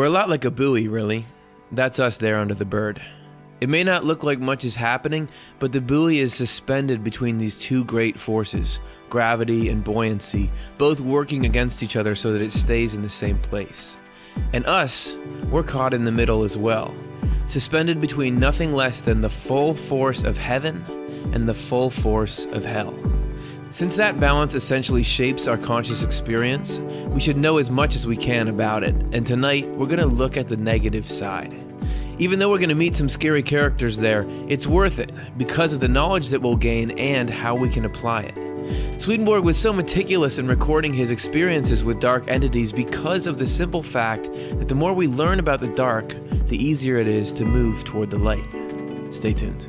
We're a lot like a buoy, really. That's us there under the bird. It may not look like much is happening, but the buoy is suspended between these two great forces, gravity and buoyancy, both working against each other so that it stays in the same place. And us, we're caught in the middle as well, suspended between nothing less than the full force of heaven and the full force of hell. Since that balance essentially shapes our conscious experience, we should know as much as we can about it, and tonight we're going to look at the negative side. Even though we're going to meet some scary characters there, it's worth it because of the knowledge that we'll gain and how we can apply it. Swedenborg was so meticulous in recording his experiences with dark entities because of the simple fact that the more we learn about the dark, the easier it is to move toward the light. Stay tuned.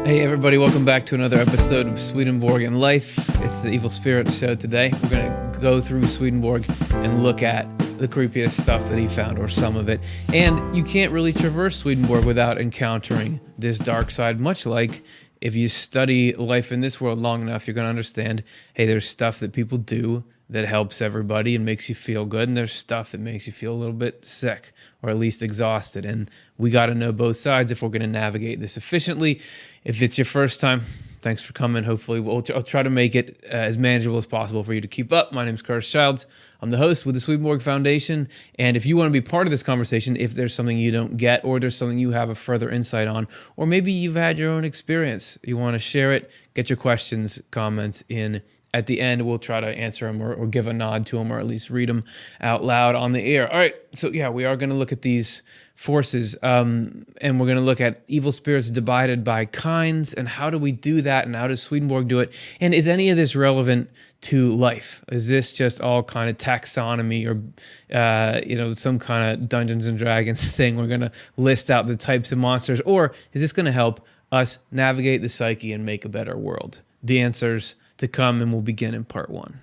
Hey everybody, welcome back to another episode of Swedenborg and Life. It's the Evil Spirits show today. We're going to go through Swedenborg and look at the creepiest stuff that he found, or some of it. And you can't really traverse Swedenborg without encountering this dark side, much like if you study life in this world long enough, you're going to understand, hey, there's stuff that people do that helps everybody and makes you feel good, and there's stuff that makes you feel a little bit sick or at least exhausted, and we got to know both sides if we're going to navigate this efficiently. If it's your first time, thanks for coming. Hopefully I'll try to make it as manageable as possible for you to keep up. My name is Curtis Childs. I'm the host with the Swedenborg Foundation, and if you want to be part of this conversation, if there's something you don't get or there's something you have a further insight on, or maybe you've had your own experience, you want to share it, get your questions, comments in. At the end, we'll try to answer them or give a nod to them, or at least read them out loud on the air. All right, so yeah, we are going to look at these forces, and we're going to look at evil spirits divided by kinds, and how do we do that, and how does Swedenborg do it, and is any of this relevant to life? Is this just all kind of taxonomy or some kind of Dungeons and Dragons thing? We're going to list out the types of monsters, or is this going to help us navigate the psyche and make a better world? The answers to come, and we'll begin in part one.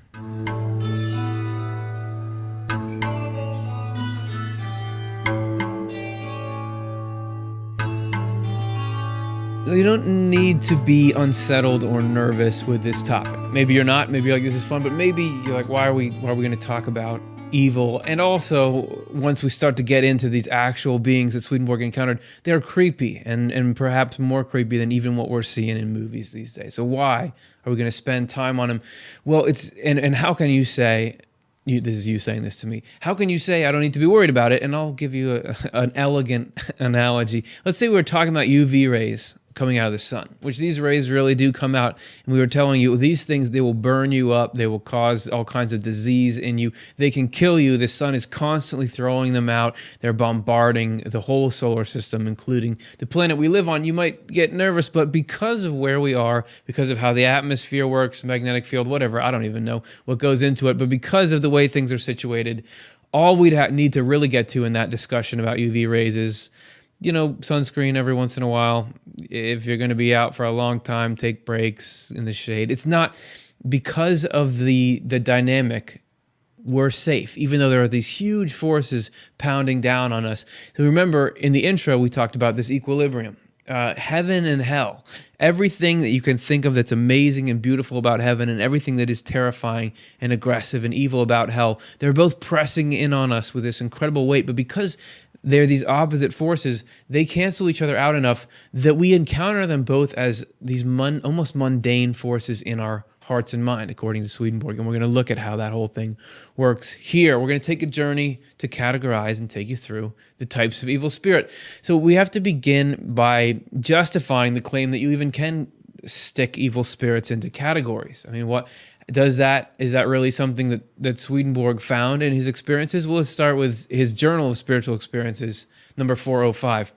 You don't need to be unsettled or nervous with this topic. Maybe you're not, maybe you're like, this is fun, but maybe you're like, why are we going to talk about evil? And also, once we start to get into these actual beings that Swedenborg encountered, they're creepy and perhaps more creepy than even what we're seeing in movies these days. So why are we going to spend time on them? Well, and how can you say, this is you saying this to me, how can you say I don't need to be worried about it? And I'll give you an elegant analogy. Let's say we were talking about UV rays coming out of the sun, which these rays really do come out. And we were telling you, these things, they will burn you up. They will cause all kinds of disease in you. They can kill you. The sun is constantly throwing them out. They're bombarding the whole solar system, including the planet we live on. You might get nervous, but because of where we are, because of how the atmosphere works, magnetic field, whatever, I don't even know what goes into it, but because of the way things are situated, all we'd need to really get to in that discussion about UV rays is, sunscreen every once in a while. If you're going to be out for a long time, take breaks in the shade. It's not because of the dynamic, we're safe, even though there are these huge forces pounding down on us. So remember, in the intro, we talked about this equilibrium, heaven and hell. Everything that you can think of that's amazing and beautiful about heaven, and everything that is terrifying and aggressive and evil about hell, they're both pressing in on us with this incredible weight. But because they're these opposite forces, they cancel each other out enough that we encounter them both as these almost mundane forces in our hearts and mind, according to Swedenborg. And we're going to look at how that whole thing works here. We're going to take a journey to categorize and take you through the types of evil spirit. So we have to begin by justifying the claim that you even can stick evil spirits into categories. I mean, is that really something that Swedenborg found in his experiences? Well, let's start with his Journal of Spiritual Experiences, number 405.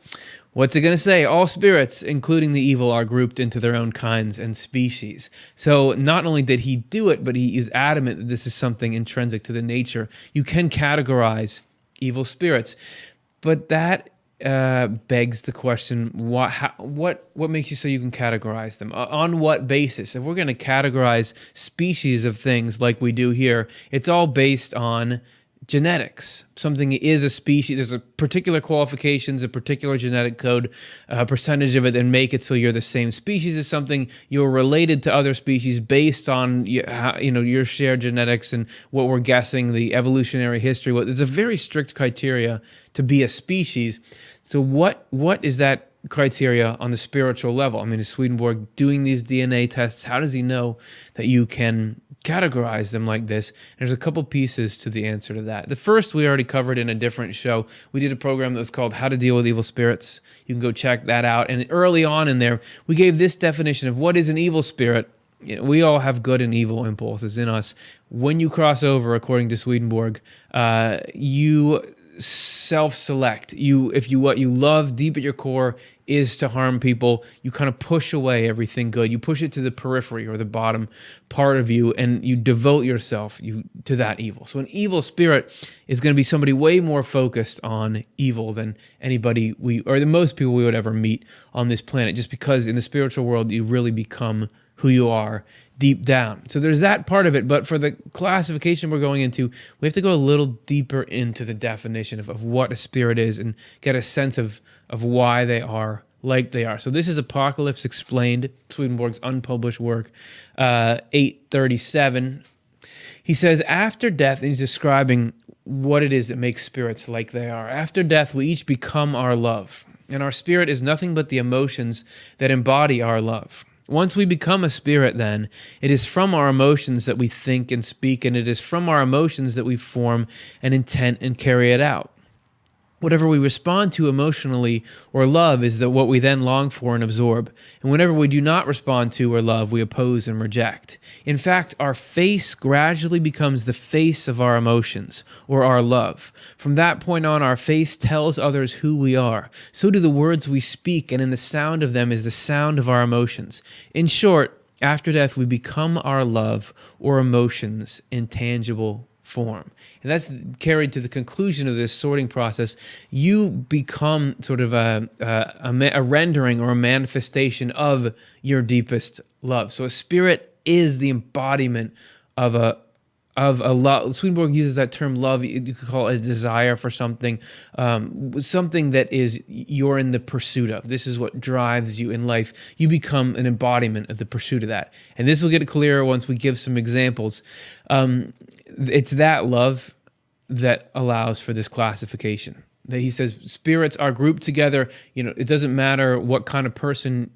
What's it going to say? All spirits, including the evil, are grouped into their own kinds and species. So not only did he do it, but he is adamant that this is something intrinsic to the nature. You can categorize evil spirits, but that begs the question: what makes you say you can categorize them? On what basis? If we're going to categorize species of things like we do here, it's all based on genetics. Something is a species, there's a particular qualifications, a particular genetic code, a percentage of it that make it so you're the same species as something. You're related to other species based on your shared genetics and what we're guessing the evolutionary history. There's a very strict criteria to be a species. So what is that criteria on the spiritual level? I mean, is Swedenborg doing these DNA tests? How does he know that you can categorize them like this? And there's a couple pieces to the answer to that. The first we already covered in a different show. We did a program that was called How to Deal with Evil Spirits. You can go check that out. And early on in there, we gave this definition of what is an evil spirit. We all have good and evil impulses in us. When you cross over, according to Swedenborg, you self-select. What you love deep at your core is to harm people, you kind of push away everything good. You push it to the periphery or the bottom part of you, and you devote yourself to that evil. So an evil spirit is going to be somebody way more focused on evil than anybody or the most people we would ever meet on this planet, just because in the spiritual world you really become who you are deep down. So there's that part of it, but for the classification we're going into, we have to go a little deeper into the definition of what a spirit is and get a sense of why they are like they are. So this is Apocalypse Explained, Swedenborg's unpublished work, 837. He says, after death, and he's describing what it is that makes spirits like they are. After death, we each become our love, and our spirit is nothing but the emotions that embody our love. Once we become a spirit, then, it is from our emotions that we think and speak, and it is from our emotions that we form an intent and carry it out. Whatever we respond to emotionally or love is what we then long for and absorb. And whenever we do not respond to or love, we oppose and reject. In fact, our face gradually becomes the face of our emotions or our love. From that point on, our face tells others who we are. So do the words we speak, and in the sound of them is the sound of our emotions. In short, after death, we become our love or emotions in tangible form. And that's carried to the conclusion of this sorting process. You become sort of a rendering or a manifestation of your deepest love. So a spirit is the embodiment of a love. Swedenborg uses that term love. You could call it a desire for something, something that is you're in the pursuit of. This is what drives you in life. You become an embodiment of the pursuit of that. And this will get clearer once we give some examples. It's that love that allows for this classification. That he says spirits are grouped together. It doesn't matter what kind of person,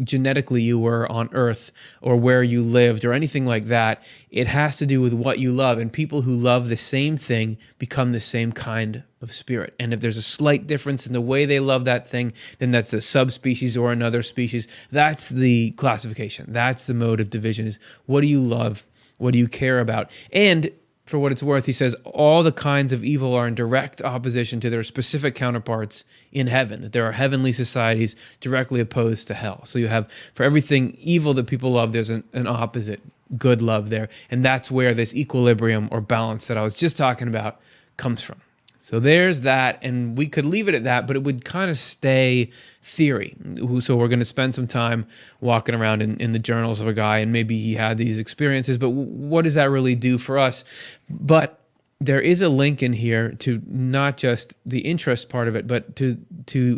genetically you were on earth or where you lived or anything like that. It has to do with what you love. And people who love the same thing become the same kind of spirit. And if there's a slight difference in the way they love that thing, then that's a subspecies or another species. That's the classification. That's the mode of division, is what do you love? What do you care about? And for what it's worth, he says all the kinds of evil are in direct opposition to their specific counterparts in heaven, that there are heavenly societies directly opposed to hell. So you have, for everything evil that people love, there's an opposite good love there. And that's where this equilibrium or balance that I was just talking about comes from. So there's that, and we could leave it at that, but it would kind of stay theory. So we're going to spend some time walking around in the journals of a guy, and maybe he had these experiences, but what does that really do for us? But there is a link in here to not just the interest part of it, but to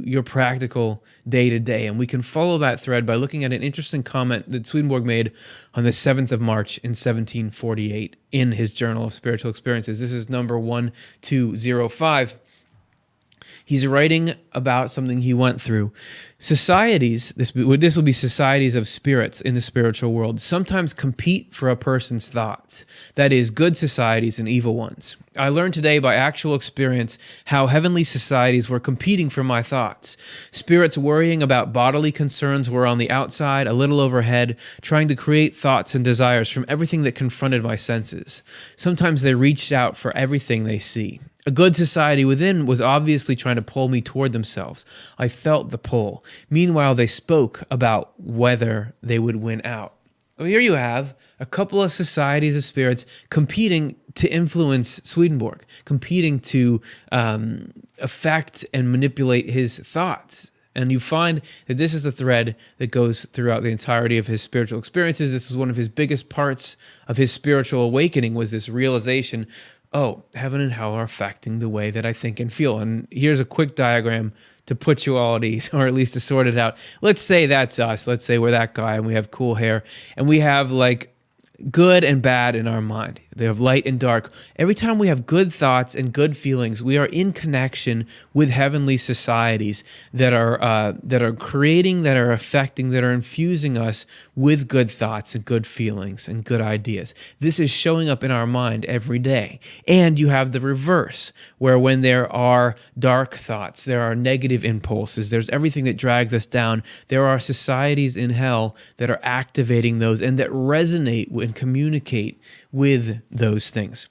your practical day-to-day. And we can follow that thread by looking at an interesting comment that Swedenborg made on the 7th of March in 1748 in his Journal of Spiritual Experiences. This is number 1205. He's writing about something he went through. Societies, this will be societies of spirits in the spiritual world, sometimes compete for a person's thoughts. That is, good societies and evil ones. I learned today by actual experience how heavenly societies were competing for my thoughts. Spirits worrying about bodily concerns were on the outside, a little overhead, trying to create thoughts and desires from everything that confronted my senses. Sometimes they reached out for everything they see. A good society within was obviously trying to pull me toward themselves. I felt the pull. Meanwhile, they spoke about whether they would win out. Well, here you have a couple of societies of spirits competing to influence Swedenborg, competing to affect and manipulate his thoughts. And you find that this is a thread that goes throughout the entirety of his spiritual experiences. This was one of his biggest parts of his spiritual awakening, was this realization oh, heaven and hell are affecting the way that I think and feel. And here's a quick diagram to put you all at ease, or at least to sort it out. Let's say that's us. Let's say we're that guy and we have cool hair and we have like good and bad in our mind. They have light and dark. Every time we have good thoughts and good feelings, we are in connection with heavenly societies that are creating, that are affecting, that are infusing us with good thoughts and good feelings and good ideas. This is showing up in our mind every day. And you have the reverse, where when there are dark thoughts, there are negative impulses, there's everything that drags us down. There are societies in hell that are activating those and that resonate and communicate with those things.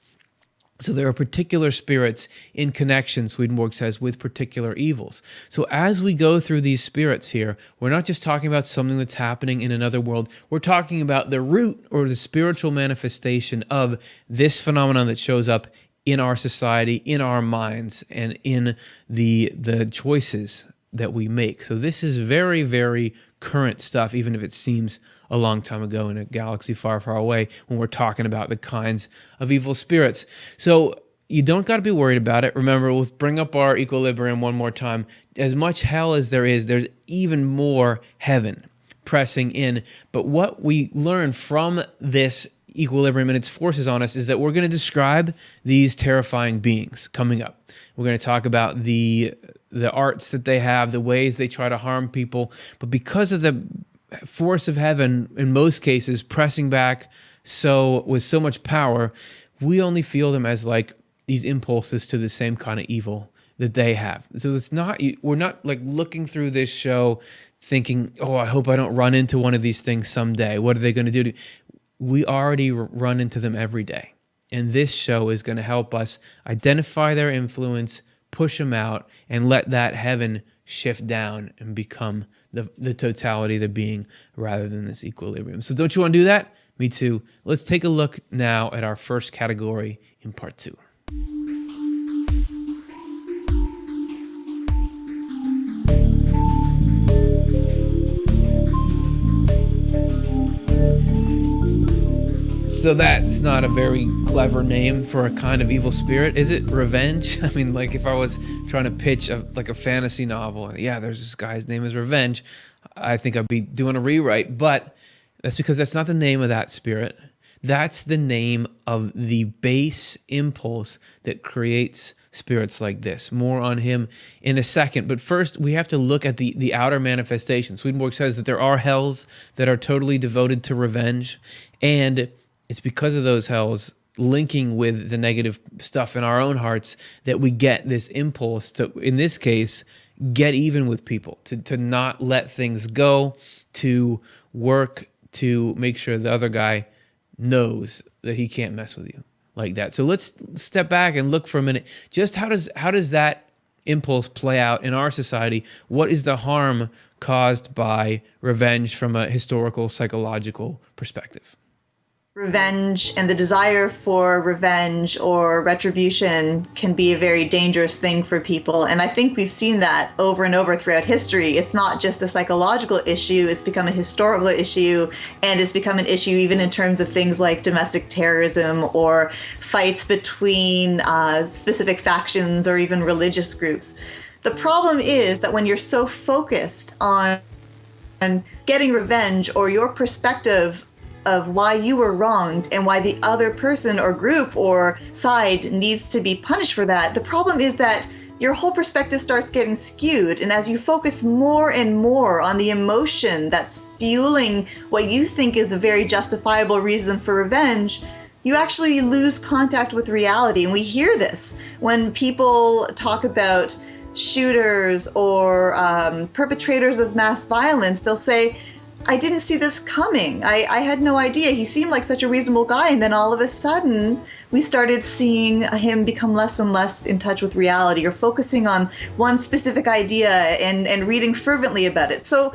So there are particular spirits in connection, Swedenborg says, with particular evils. So as we go through these spirits here, we're not just talking about something that's happening in another world. We're talking about the root or the spiritual manifestation of this phenomenon that shows up in our society, in our minds, and in the choices that we make. So this is very, very current stuff, even if it seems a long time ago in a galaxy far, far away, when we're talking about the kinds of evil spirits. So you don't got to be worried about it. Remember, let's bring up our equilibrium one more time. As much hell as there is, there's even more heaven pressing in. But what we learn from this equilibrium and its forces on us is that we're going to describe these terrifying beings coming up. We're going to talk about the arts that they have, the ways they try to harm people. But because of the force of heaven, in most cases, pressing back with so much power, we only feel them as like these impulses to the same kind of evil that they have. So we're not like looking through this show thinking, oh, I hope I don't run into one of these things someday. What are they going to do? We already run into them every day. And this show is going to help us identify their influence, push them out, and let that heaven shift down and become the totality of the being rather than this equilibrium. So don't you want to do that? Me too. Let's take a look now at our first category in part 2. So that's not a very clever name for a kind of evil spirit, is it? Revenge? I mean, like if I was trying to pitch a fantasy novel, yeah, there's this guy's name is Revenge, I think I'd be doing a rewrite, but that's because that's not the name of that spirit. That's the name of the base impulse that creates spirits like this. More on him in a second. But first, we have to look at the outer manifestation. Swedenborg says that there are hells that are totally devoted to revenge, and it's because of those hells linking with the negative stuff in our own hearts that we get this impulse to, in this case, get even with people, to not let things go, to work to make sure the other guy knows that he can't mess with you like that. So let's step back and look for a minute. Just how does that impulse play out in our society? What is the harm caused by revenge from a historical, psychological perspective? Revenge and the desire for revenge or retribution can be a very dangerous thing for people. And I think we've seen that over and over throughout history. It's not just a psychological issue, it's become a historical issue, and it's become an issue even in terms of things like domestic terrorism or fights between specific factions or even religious groups. The problem is that when you're so focused on getting revenge, or your perspective of why you were wronged and why the other person or group or side needs to be punished for that, the problem is that your whole perspective starts getting skewed. And as you focus more and more on the emotion that's fueling what you think is a very justifiable reason for revenge, you actually lose contact with reality. And we hear this when people talk about shooters or perpetrators of mass violence. They'll say, I didn't see this coming. I had no idea. He seemed like such a reasonable guy. And then all of a sudden, we started seeing him become less and less in touch with reality, or focusing on one specific idea and reading fervently about it. So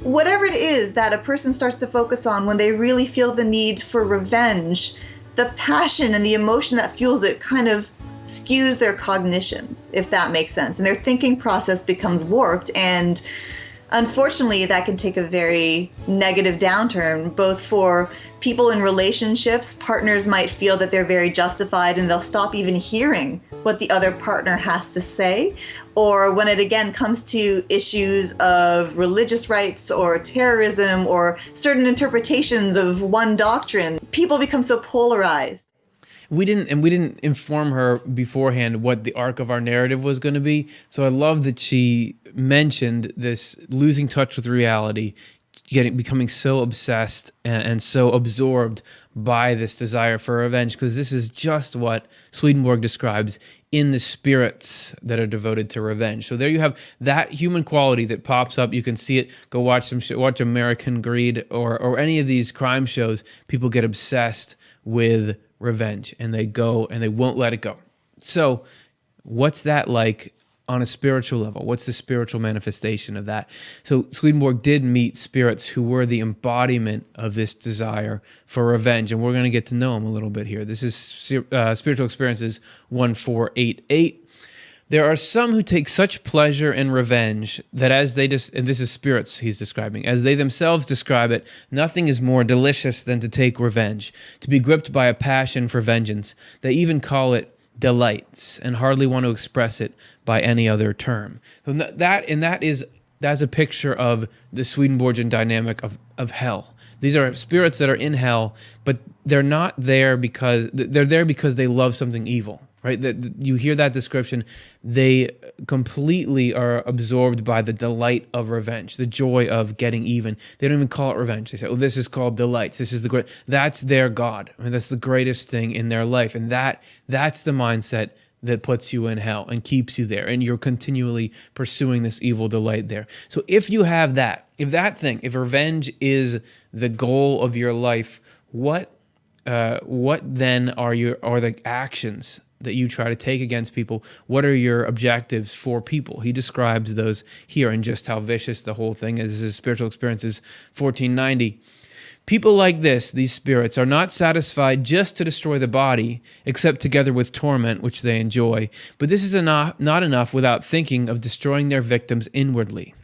whatever it is that a person starts to focus on when they really feel the need for revenge, the passion and the emotion that fuels it kind of skews their cognitions, if that makes sense. And their thinking process becomes warped, and Unfortunately, that can take a very negative downturn, both for people in relationships. Partners might feel that they're very justified and they'll stop even hearing what the other partner has to say. Or when it again comes to issues of religious rights or terrorism or certain interpretations of one doctrine, people become so polarized. We didn't inform her beforehand what the arc of our narrative was going to be. So I love that she mentioned this losing touch with reality, becoming so obsessed and so absorbed by this desire for revenge, because this is just what Swedenborg describes in the spirits that are devoted to revenge. So there you have that human quality that pops up. You can see it. Go watch watch American Greed or any of these crime shows. People get obsessed with revenge and they go and they won't let it go. So what's that like on a spiritual level? What's the spiritual manifestation of that? So Swedenborg did meet spirits who were the embodiment of this desire for revenge, and we're going to get to know them a little bit here. This is Spiritual Experiences 1488. There are some who take such pleasure in revenge that and this is spirits he's describing, as they themselves describe it, nothing is more delicious than to take revenge, to be gripped by a passion for vengeance. They even call it delights and hardly want to express it by any other term. So that's a picture of the Swedenborgian dynamic of hell. These are spirits that are in hell, but they're not there because they love something evil. Right? That you hear that description, they completely are absorbed by the delight of revenge, the joy of getting even. They don't even call it revenge. They say, "Oh, this is called delights. This is the great." That's their God. I mean, that's the greatest thing in their life, and that's the mindset that puts you in hell and keeps you there, and you're continually pursuing this evil delight there. So if you have that, if revenge is the goal of your life, what then are the actions that you try to take against people? What are your objectives for people? He describes those here and just how vicious the whole thing is. This is Spiritual Experiences 1490. People like this, these spirits, are not satisfied just to destroy the body, except together with torment, which they enjoy. But this is not enough without thinking of destroying their victims inwardly.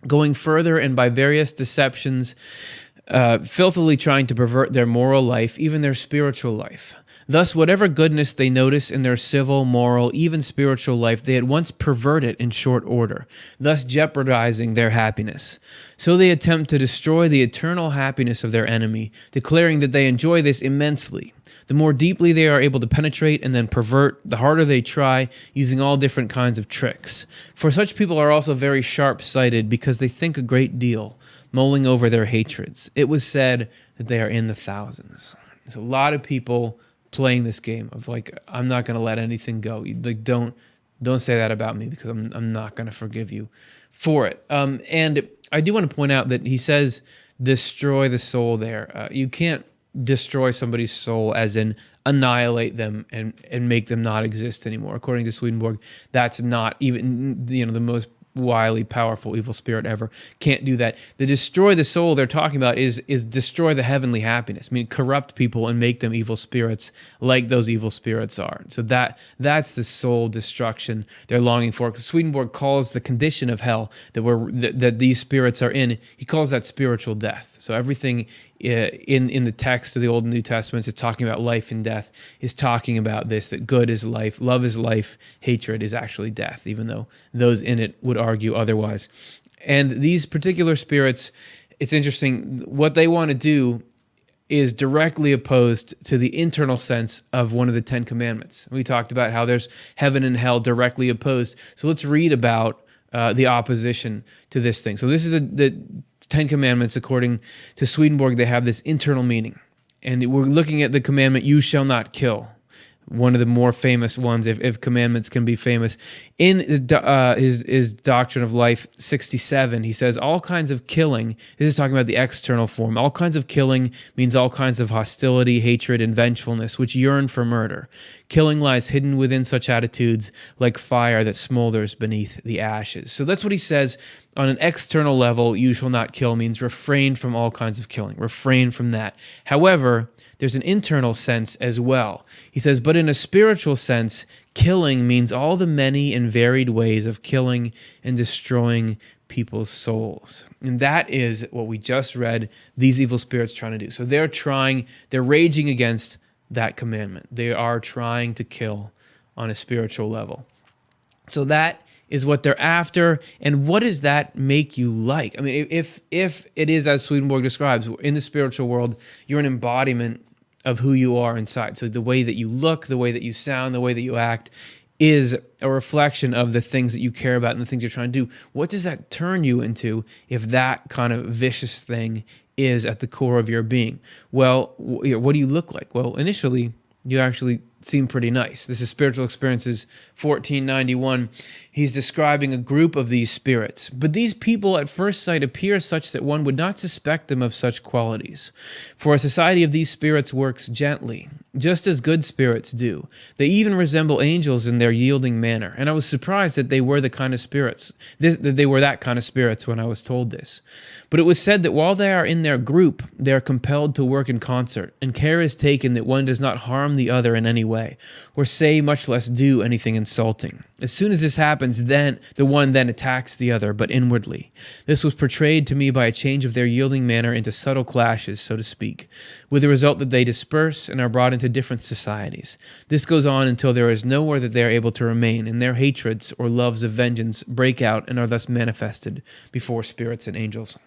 Going further and by various deceptions, filthily trying to pervert their moral life, even their spiritual life. Thus, whatever goodness they notice in their civil, moral, even spiritual life, they at once pervert it in short order, thus jeopardizing their happiness. So they attempt to destroy the eternal happiness of their enemy, declaring that they enjoy this immensely. The more deeply they are able to penetrate and then pervert, the harder they try, using all different kinds of tricks. For such people are also very sharp-sighted because they think a great deal, mulling over their hatreds. It was said that they are in the thousands. There's a lot of people playing this game of like, I'm not going to let anything go. Like, don't say that about me because I'm not going to forgive you for it. And I do want to point out that he says destroy the soul there. You can't destroy somebody's soul as in annihilate them and make them not exist anymore. According to Swedenborg, that's not even the most wily, powerful, evil spirit ever. Can't do that. The destroy the soul they're talking about is destroy the heavenly happiness. I mean, corrupt people and make them evil spirits like those evil spirits are. So that's the soul destruction they're longing for. Because Swedenborg calls the condition of hell that these spirits are in, he calls that spiritual death. So everything in the text of the Old and New Testaments, it's talking about life and death, is talking about this, that good is life, love is life, hatred is actually death, even though those in it would argue otherwise. And these particular spirits, it's interesting, what they want to do is directly opposed to the internal sense of one of the Ten Commandments. We talked about how there's heaven and hell directly opposed. So let's read about the opposition to this thing. So this is the Ten Commandments. According to Swedenborg, they have this internal meaning. And we're looking at the commandment, you shall not kill. One of the more famous ones, if commandments can be famous. In his Doctrine of Life 67, he says, all kinds of killing, this is talking about the external form, all kinds of killing means all kinds of hostility, hatred, and vengefulness, which yearn for murder. Killing lies hidden within such attitudes, like fire that smolders beneath the ashes. So that's what he says. On an external level, you shall not kill means refrain from all kinds of killing, refrain from that. However, there's an internal sense as well. He says, but in a spiritual sense, killing means all the many and varied ways of killing and destroying people's souls. And that is what we just read these evil spirits trying to do. So they're raging against that commandment. They are trying to kill on a spiritual level. So that is what they're after. And what does that make you like? I mean, if it is as Swedenborg describes, in the spiritual world, you're an embodiment of who you are inside. So the way that you look, the way that you sound, the way that you act is a reflection of the things that you care about and the things you're trying to do. What does that turn you into if that kind of vicious thing is at the core of your being? Well, what do you look like? Well, initially, you actually seem pretty nice. This is Spiritual Experiences 1491. He's describing a group of these spirits. But these people at first sight appear such that one would not suspect them of such qualities. For a society of these spirits works gently, just as good spirits do. They even resemble angels in their yielding manner. And I was surprised that they were the kind of spirits, that they were that kind of spirits when I was told this. But it was said that while they are in their group, they are compelled to work in concert, and care is taken that one does not harm the other in any way, or say, much less do, anything insulting. As soon as this happens, then the one then attacks the other, but inwardly. This was portrayed to me by a change of their yielding manner into subtle clashes, so to speak, with the result that they disperse and are brought into different societies. This goes on until there is nowhere that they are able to remain, and their hatreds or loves of vengeance break out and are thus manifested before spirits and angels.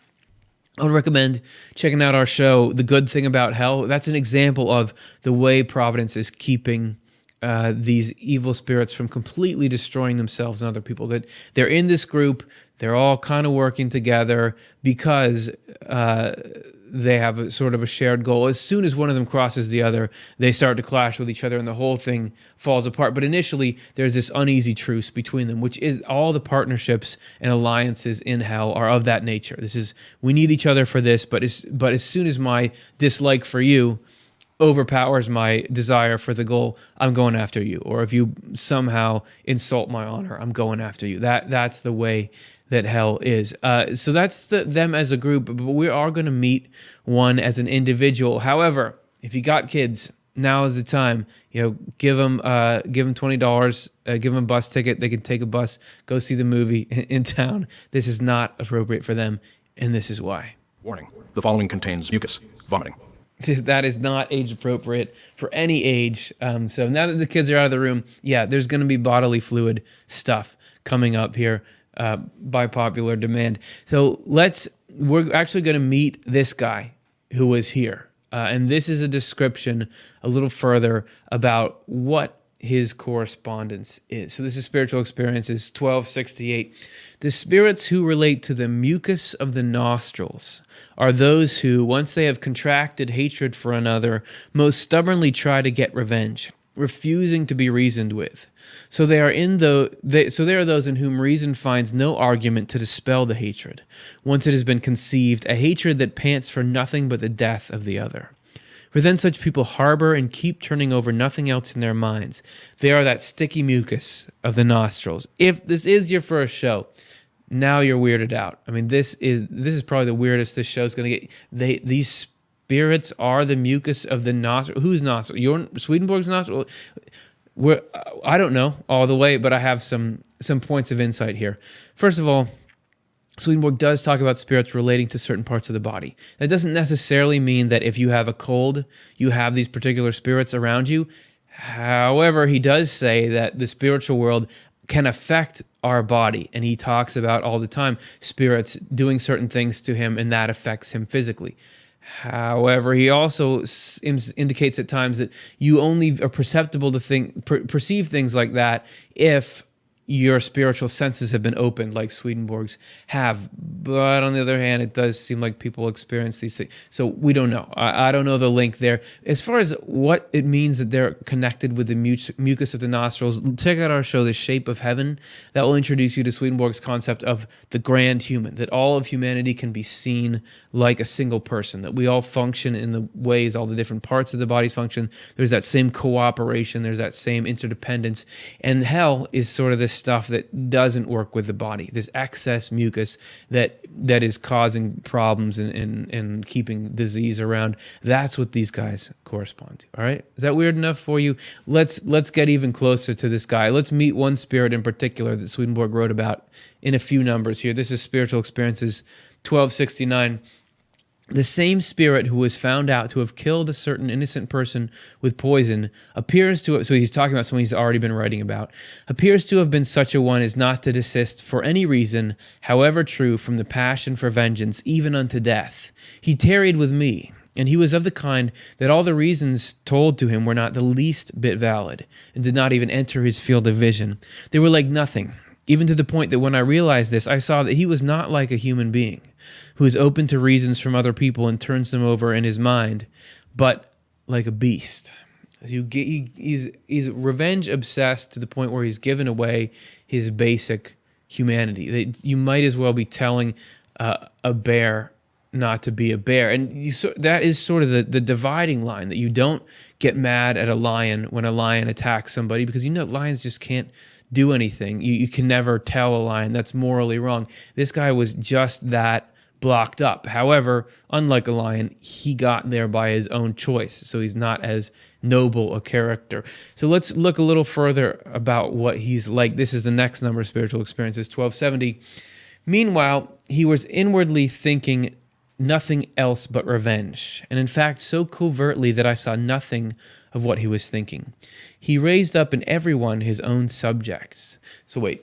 I would recommend checking out our show, The Good Thing About Hell. That's an example of the way Providence is keeping these evil spirits from completely destroying themselves and other people. That they're in this group, they're all kind of working together because they have a sort of a shared goal. As soon as one of them crosses the other, they start to clash with each other and the whole thing falls apart. But initially, there's this uneasy truce between them, which is all the partnerships and alliances in hell are of that nature. This is, we need each other for this, but as soon as my dislike for you overpowers my desire for the goal, I'm going after you. Or if you somehow insult my honor, I'm going after you. That's the way that hell is. So that's them as a group, but we are going to meet one as an individual. However, if you got kids, now is the time. Give them $20, give them a bus ticket. They can take a bus, go see the movie in town. This is not appropriate for them, and this is why. Warning: the following contains mucus, vomiting. That is not age appropriate for any age. So now that the kids are out of the room, there's going to be bodily fluid stuff coming up here by popular demand. So we're actually going to meet this guy who was here. And this is a description a little further about what his correspondence is. So this is Spiritual Experiences 1268. The spirits who relate to the mucus of the nostrils are those who, once they have contracted hatred for another, most stubbornly try to get revenge, refusing to be reasoned with. So they are those in whom reason finds no argument to dispel the hatred, once it has been conceived, a hatred that pants for nothing but the death of the other. For then such people harbor and keep turning over nothing else in their minds. They are that sticky mucus of the nostrils. If this is your first show, now you're weirded out. I mean, this is probably the weirdest this show's going to get. These spirits are the mucus of the nostril. Whose nostril? Your Swedenborg's nostril? I don't know all the way, but I have some points of insight here. First of all, Swedenborg does talk about spirits relating to certain parts of the body. That doesn't necessarily mean that if you have a cold, you have these particular spirits around you. However, he does say that the spiritual world can affect our body, and he talks about all the time spirits doing certain things to him, and that affects him physically. However, he also indicates at times that you only are perceptible to perceive things like that if your spiritual senses have been opened, like Swedenborg's have. But on the other hand, it does seem like people experience these things. So we don't know. I don't know the link there. As far as what it means that they're connected with the mucus of the nostrils, check out our show, The Shape of Heaven. That will introduce you to Swedenborg's concept of the grand human, that all of humanity can be seen like a single person, that we all function in the ways all the different parts of the bodies function. There's that same cooperation. There's that same interdependence. And hell is sort of this stuff that doesn't work with the body, this excess mucus that is causing problems and keeping disease around. That's what these guys correspond to. All right, is that weird enough for you? Let's get even closer to this guy. Let's meet one spirit in particular that Swedenborg wrote about in a few numbers here. This is Spiritual Experiences 1269. The same spirit who was found out to have killed a certain innocent person with poison appears to have, so he's talking about someone he's already been writing about, appears to have been such a one as not to desist for any reason, however true, from the passion for vengeance, even unto death. He tarried with me, and he was of the kind that all the reasons told to him were not the least bit valid, and did not even enter his field of vision. They were like nothing, even to the point that when I realized this, I saw that he was not like a human being, who is open to reasons from other people and turns them over in his mind, but like a beast. He's revenge obsessed to the point where he's given away his basic humanity. You might as well be telling a bear not to be a bear. And that is sort of the dividing line, that you don't get mad at a lion when a lion attacks somebody, because lions just can't do anything. You can never tell a lion that's morally wrong. This guy was just that blocked up. However, unlike a lion, he got there by his own choice, so he's not as noble a character. So let's look a little further about what he's like. This is the next number of Spiritual Experiences, 1270. Meanwhile, he was inwardly thinking nothing else but revenge, and in fact so covertly that I saw nothing of what he was thinking. He raised up in everyone his own subjects. So wait.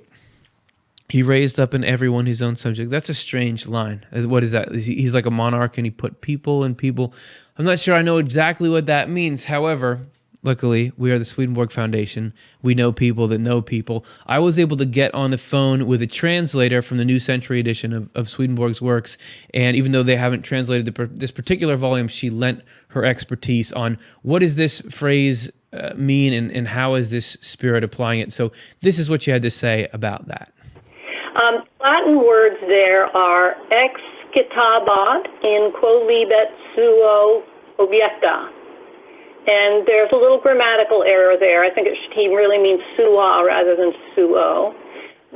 He raised up in everyone his own subject. That's a strange line. What is that? He's like a monarch and he put people in people. I'm not sure I know exactly what that means. However, luckily, we are the Swedenborg Foundation. We know people that know people. I was able to get on the phone with a translator from the New Century edition of Swedenborg's works. And even though they haven't translated this particular volume, she lent her expertise on what does this phrase mean and how is this spirit applying it. So this is what she had to say about that. Latin words there are ex citabat in quo libet suo objecta. And there's a little grammatical error there. I think he really means sua rather than suo.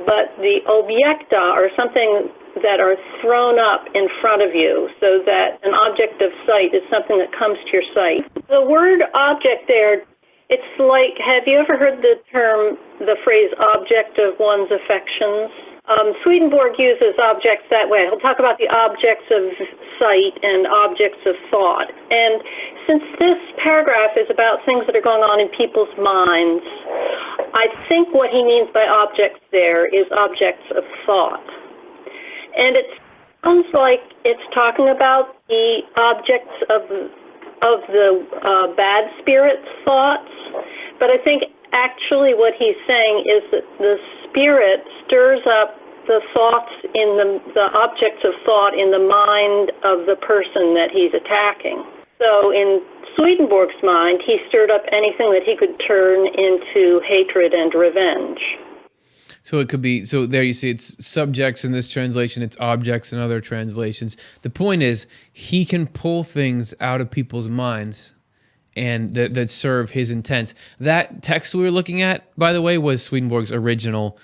But the objecta are something that are thrown up in front of you, so that an object of sight is something that comes to your sight. The word object there, it's like, have you ever heard the phrase object of one's affections? Swedenborg uses objects that way. He'll talk about the objects of sight and objects of thought. And since this paragraph is about things that are going on in people's minds, I think what he means by objects there is objects of thought. And it sounds like it's talking about the objects of the bad spirit's thoughts, but I think actually what he's saying is that the spirit stirs up the thoughts the objects of thought in the mind of the person that he's attacking. So in Swedenborg's mind, he stirred up anything that he could turn into hatred and revenge. So it could be, so there you see it's subjects in this translation, it's objects in other translations. The point is, he can pull things out of people's minds and that serve his intents. That text we were looking at, by the way, was Swedenborg's original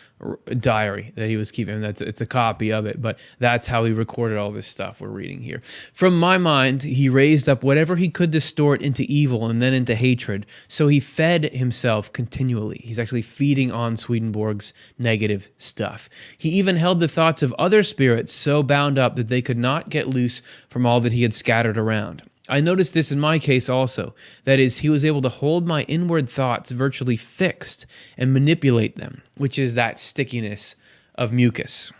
diary that he was keeping. It's a copy of it, but that's how he recorded all this stuff we're reading here. From my mind, he raised up whatever he could distort into evil and then into hatred. So he fed himself continually. He's actually feeding on Swedenborg's negative stuff. He even held the thoughts of other spirits so bound up that they could not get loose from all that he had scattered around. I noticed this in my case also. That is, he was able to hold my inward thoughts virtually fixed and manipulate them, which is that stickiness of mucus.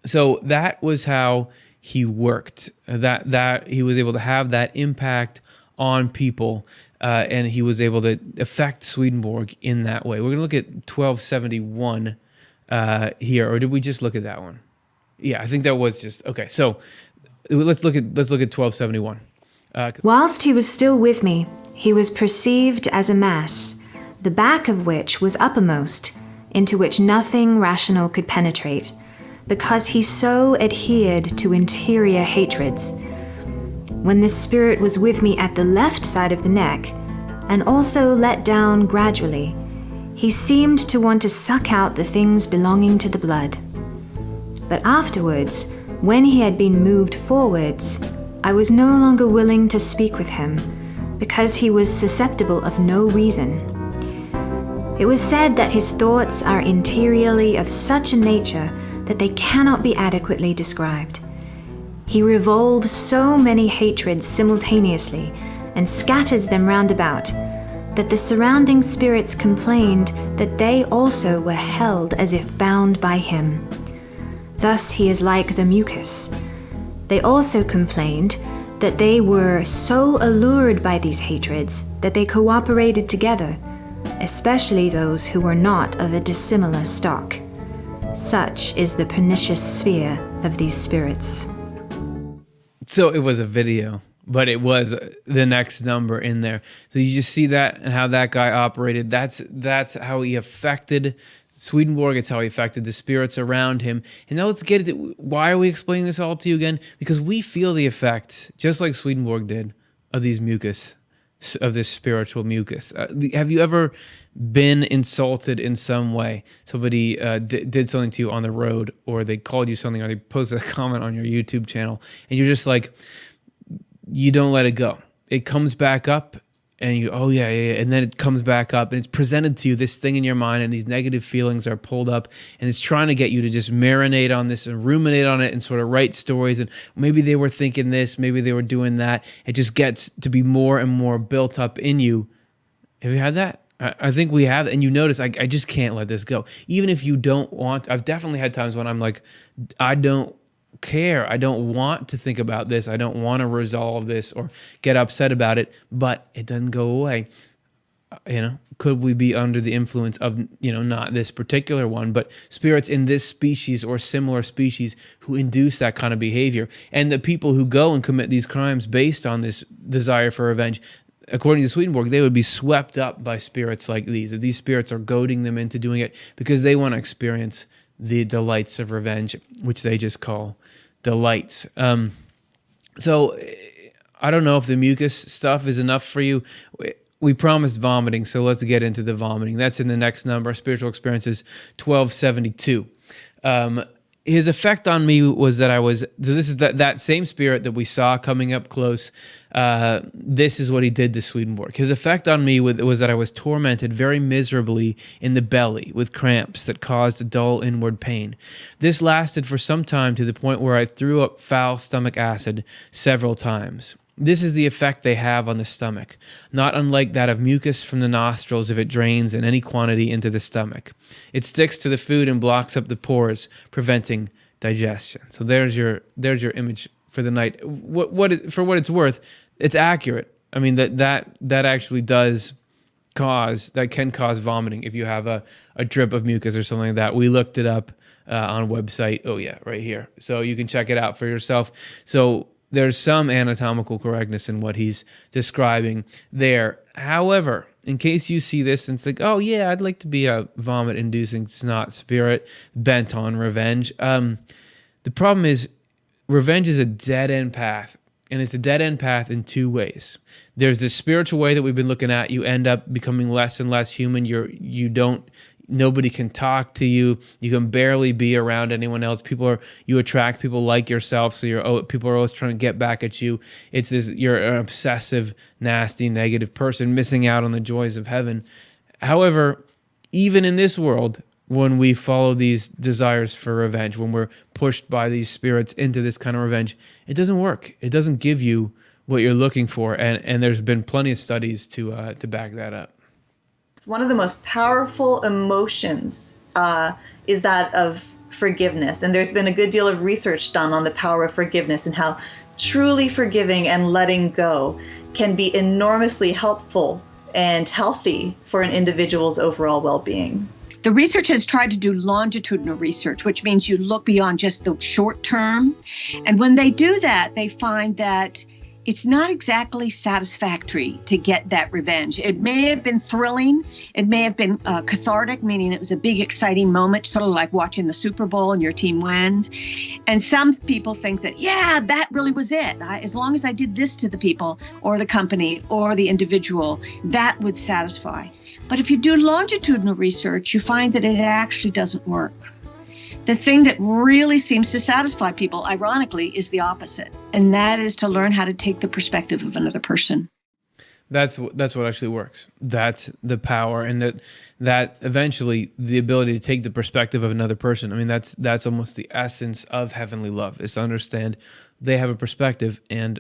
So that was how he worked. That he was able to have that impact on people, and he was able to affect Swedenborg in that way. We're going to look at 1271 here, or did we just look at that one? Yeah, I think that was just okay. So let's look at 1271. Whilst he was still with me, he was perceived as a mass, the back of which was uppermost, into which nothing rational could penetrate, because he so adhered to interior hatreds. When this spirit was with me at the left side of the neck, and also let down gradually, He seemed to want to suck out the things belonging to the blood. But afterwards, when he had been moved forwards, I was no longer willing to speak with him, because he was susceptible of no reason. It was said that his thoughts are interiorly of such a nature that they cannot be adequately described. He revolves so many hatreds simultaneously and scatters them round about, that the surrounding spirits complained that they also were held as if bound by him. Thus he is like the mucus. They also complained that they were so allured by these hatreds that they cooperated together, especially those who were not of a dissimilar stock. Such is the pernicious sphere of these spirits. So it was a video, but it was the next number in there. So you just see that and how that guy operated. That's how he affected Swedenborg. It's how he affected the spirits around him. And now let's get into why are we explaining this all to you again? Because we feel the effect, just like Swedenborg did, of these mucus, of this spiritual mucus. Have you ever been insulted in some way? Somebody did something to you on the road, or they called you something, or they posted a comment on your YouTube channel, and you're just like, you don't let it go. It comes back up, and you, oh yeah, and then it comes back up, and it's presented to you, this thing in your mind, and these negative feelings are pulled up, and it's trying to get you to just marinate on this and ruminate on it and sort of write stories, and maybe they were thinking this, maybe they were doing that. It just gets to be more and more built up in you. Have you had that? I think we have, and you notice, I just can't let this go. Even if you don't want, I've definitely had times when I'm like, I don't care. I don't want to think about this. I don't want to resolve this or get upset about it, but it doesn't go away. Could we be under the influence of, not this particular one, but spirits in this species or similar species who induce that kind of behavior? And the people who go and commit these crimes based on this desire for revenge, according to Swedenborg, they would be swept up by spirits like these. That these spirits are goading them into doing it because they want to experience the delights of revenge, which they just call delights. So I don't know if the mucus stuff is enough for you. We promised vomiting, so let's get into the vomiting. That's in the next number, Spiritual Experiences 1272. His effect on me was that this is that same spirit that we saw coming up close. This is what he did to Swedenborg. His effect on me was that I was tormented very miserably in the belly with cramps that caused a dull inward pain. This lasted for some time to the point where I threw up foul stomach acid several times. This is the effect they have on the stomach, not unlike that of mucus from the nostrils if it drains in any quantity into the stomach. It sticks to the food and blocks up the pores, preventing digestion. So there's your image for the night. For what it's worth, it's accurate. I mean, that actually does can cause vomiting if you have a drip of mucus or something like that. We looked it up on a website. Oh yeah, right here. So you can check it out for yourself. So there's some anatomical correctness in what he's describing there. However, in case you see this and it's like, oh yeah, I'd like to be a vomit-inducing snot spirit bent on revenge. The problem is, revenge is a dead-end path, and it's a dead-end path in two ways. There's this spiritual way that we've been looking at. You end up becoming less and less human. Nobody can talk to you. You can barely be around anyone else. You attract people like yourself, so people are always trying to get back at you. It's this, you're an obsessive, nasty, negative person missing out on the joys of heaven. However, even in this world, when we follow these desires for revenge, when we're pushed by these spirits into this kind of revenge, it doesn't work. It doesn't give you what you're looking for, and there's been plenty of studies to back that up. One of the most powerful emotions is that of forgiveness. And there's been a good deal of research done on the power of forgiveness and how truly forgiving and letting go can be enormously helpful and healthy for an individual's overall well-being. The research has tried to do longitudinal research, which means you look beyond just the short term. And when they do that, they find that it's not exactly satisfactory to get that revenge. It may have been thrilling. It may have been cathartic, meaning it was a big, exciting moment, sort of like watching the Super Bowl and your team wins. And some people think that, yeah, that really was it. As long as I did this to the people or the company or the individual, that would satisfy. But if you do longitudinal research, you find that it actually doesn't work. The thing that really seems to satisfy people, ironically, is the opposite. And that is to learn how to take the perspective of another person. That's what actually works. That's the power, and that eventually the ability to take the perspective of another person. I mean, that's almost the essence of heavenly love, is to understand they have a perspective, and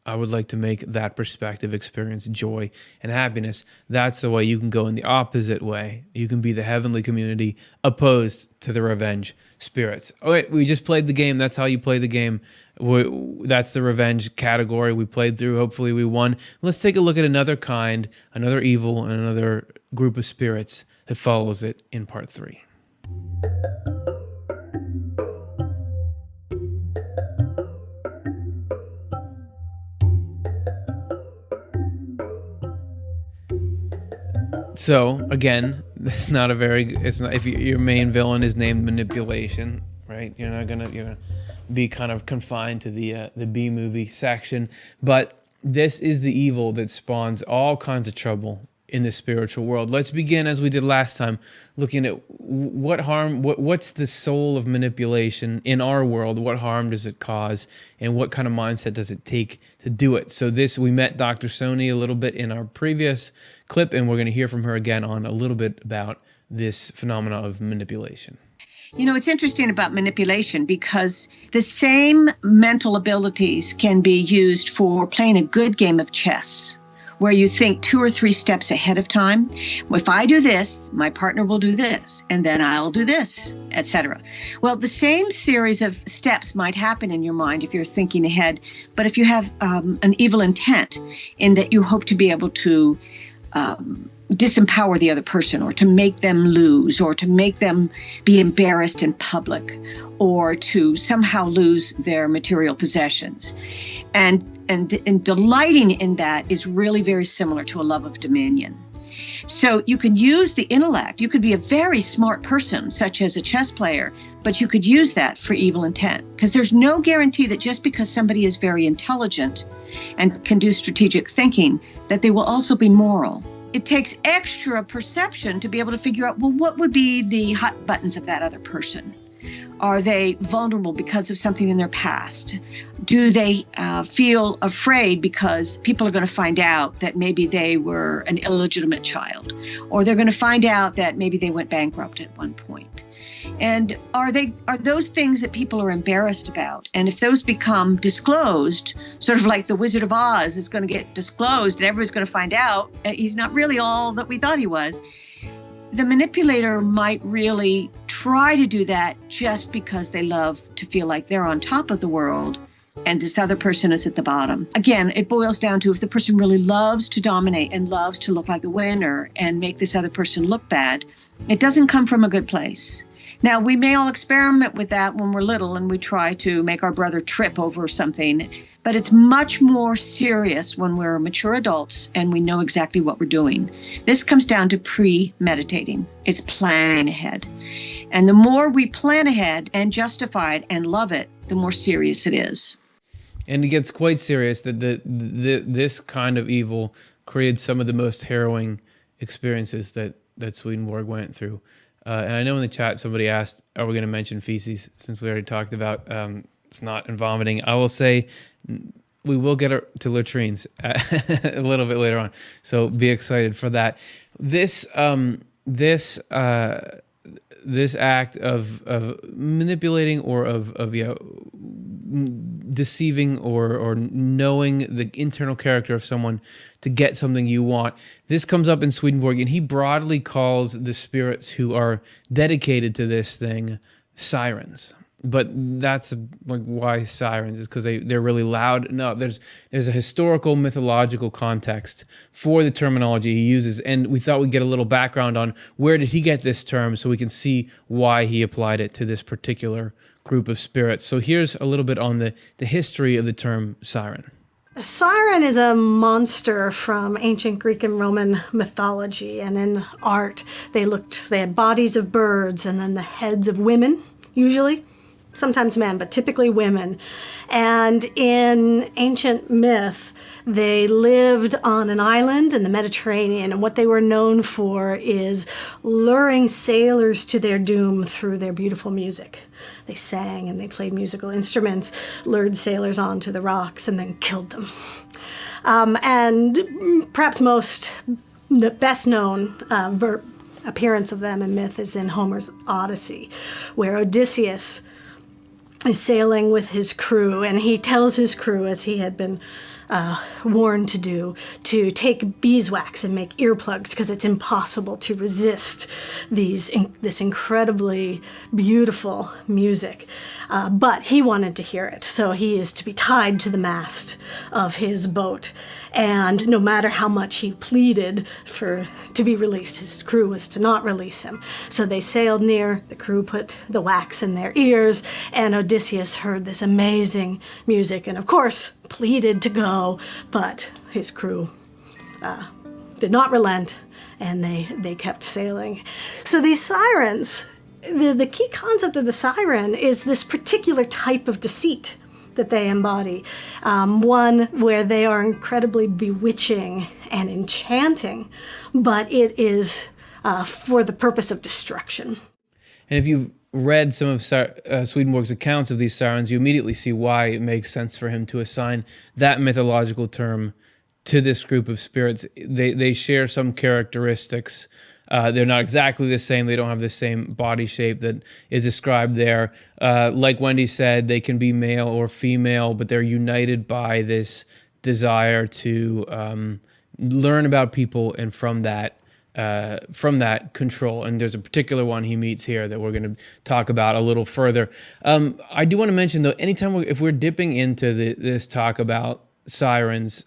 I would like to make that perspective experience joy and happiness. That's the way you can go in the opposite way. You can be the heavenly community opposed to the revenge spirits. Oh, wait, we just played the game. That's how you play the game. That's the revenge category we played through. Hopefully we won. Let's take a look at another kind, another evil, and another group of spirits that follows it in part 3. So again, it's not if your main villain is named manipulation, right? You're gonna be kind of confined to the B movie section, but this is the evil that spawns all kinds of trouble in the spiritual world. Let's begin, as we did last time, looking at what's the soul of manipulation in our world. What harm does it cause, and what kind of mindset does it take to do it? So we met Dr. Sony a little bit in our previous clip, and we're going to hear from her again on a little bit about this phenomenon of manipulation. You know, it's interesting about manipulation because the same mental abilities can be used for playing a good game of chess, where you think 2 or 3 steps ahead of time. If I do this, my partner will do this, and then I'll do this, etc. Well, the same series of steps might happen in your mind if you're thinking ahead, but if you have an evil intent in that you hope to be able to disempower the other person, or to make them lose, or to make them be embarrassed in public, or to somehow lose their material possessions. And delighting in that is really very similar to a love of dominion. So you can use the intellect. You could be a very smart person, such as a chess player, but you could use that for evil intent, because there's no guarantee that just because somebody is very intelligent and can do strategic thinking, that they will also be moral. It takes extra perception to be able to figure out, well, what would be the hot buttons of that other person? Are they vulnerable because of something in their past? Do they feel afraid because people are going to find out that maybe they were an illegitimate child, or they're going to find out that maybe they went bankrupt at one point? And are those things that people are embarrassed about? And if those become disclosed, sort of like the Wizard of Oz is going to get disclosed and everybody's going to find out he's not really all that we thought he was, the manipulator might really try to do that just because they love to feel like they're on top of the world and this other person is at the bottom. Again, it boils down to if the person really loves to dominate and loves to look like the winner and make this other person look bad, it doesn't come from a good place. Now, we may all experiment with that when we're little and we try to make our brother trip over something, but it's much more serious when we're mature adults and we know exactly what we're doing. This comes down to premeditating. It's planning ahead. And the more we plan ahead and justify it and love it, the more serious it is. And it gets quite serious that this kind of evil created some of the most harrowing experiences that Swedenborg went through. And I know in the chat somebody asked, are we going to mention feces, since we already talked about snot and vomiting? I will say we will get to latrines a little bit later on, so be excited for that. This act of manipulating or of deceiving or knowing the internal character of someone to get something you want. This comes up in Swedenborg, and he broadly calls the spirits who are dedicated to this thing sirens. But that's like why sirens is because they're really loud. No, there's a historical mythological context for the terminology he uses, and we thought we'd get a little background on where did he get this term so we can see why he applied it to this particular group of spirits. So here's a little bit on the history of the term siren. A siren is a monster from ancient Greek and Roman mythology, and in art they had bodies of birds and then the heads of women, usually. sometimes men, but typically women. And in ancient myth, they lived on an island in the Mediterranean, and what they were known for is luring sailors to their doom through their beautiful music. They sang and they played musical instruments, lured sailors onto the rocks, and then killed them. And perhaps best known appearance of them in myth is in Homer's Odyssey, where Odysseus is sailing with his crew, and he tells his crew, as he had been warned to do, to take beeswax and make earplugs because it's impossible to resist this incredibly beautiful music. But he wanted to hear it, so he is to be tied to the mast of his boat. And no matter how much he pleaded to be released, his crew was to not release him. So they sailed near, the crew put the wax in their ears, and Odysseus heard this amazing music and, of course, pleaded to go, but his crew did not relent, and they kept sailing. So these sirens, the key concept of the siren is this particular type of deceit that they embody, one where they are incredibly bewitching and enchanting, but it is for the purpose of destruction. And if you've read some of Swedenborg's accounts of these sirens, you immediately see why it makes sense for him to assign that mythological term to this group of spirits. They share some characteristics. They're not exactly the same. They don't have the same body shape that is described there. Like Wendy said, they can be male or female, but they're united by this desire to learn about people, and from that control. And there's a particular one he meets here that we're going to talk about a little further. I do want to mention, though, anytime if we're dipping into this talk about sirens,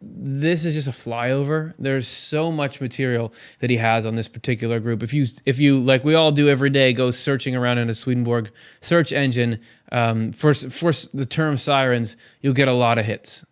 this is just a flyover. There's so much material that he has on this particular group. If you like we all do every day, go searching around in a Swedenborg search engine for the term sirens, you'll get a lot of hits.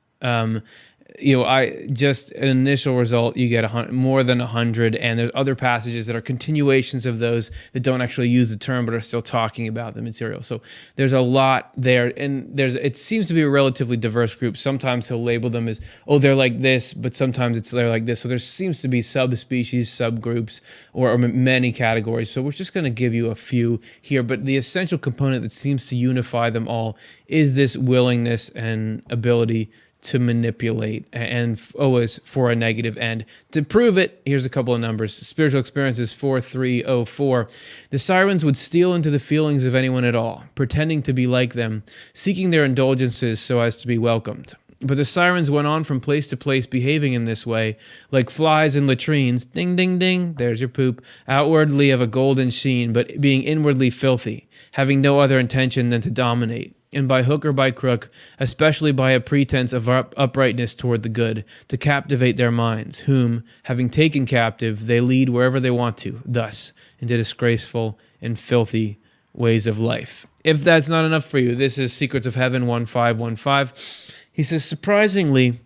Just an initial result, you get more than 100, and there's other passages that are continuations of those that don't actually use the term but are still talking about the material. So there's a lot there, and it seems to be a relatively diverse group. Sometimes he'll label them as, they're like this, but sometimes they're like this. So there seems to be subspecies, subgroups, or many categories. So we're just going to give you a few here, but the essential component that seems to unify them all is this willingness and ability to manipulate, and always for a negative end. To prove it, here's a couple of numbers. Spiritual Experiences 4304. The sirens would steal into the feelings of anyone at all, pretending to be like them, seeking their indulgences so as to be welcomed. But the sirens went on from place to place behaving in this way, like flies in latrines, ding, ding, ding, there's your poop, outwardly of a golden sheen, but being inwardly filthy, having no other intention than to dominate, and by hook or by crook, especially by a pretense of uprightness toward the good, to captivate their minds, whom, having taken captive, they lead wherever they want to, thus, into disgraceful and filthy ways of life. If that's not enough for you, this is Secrets of Heaven 1515. He says, surprisingly,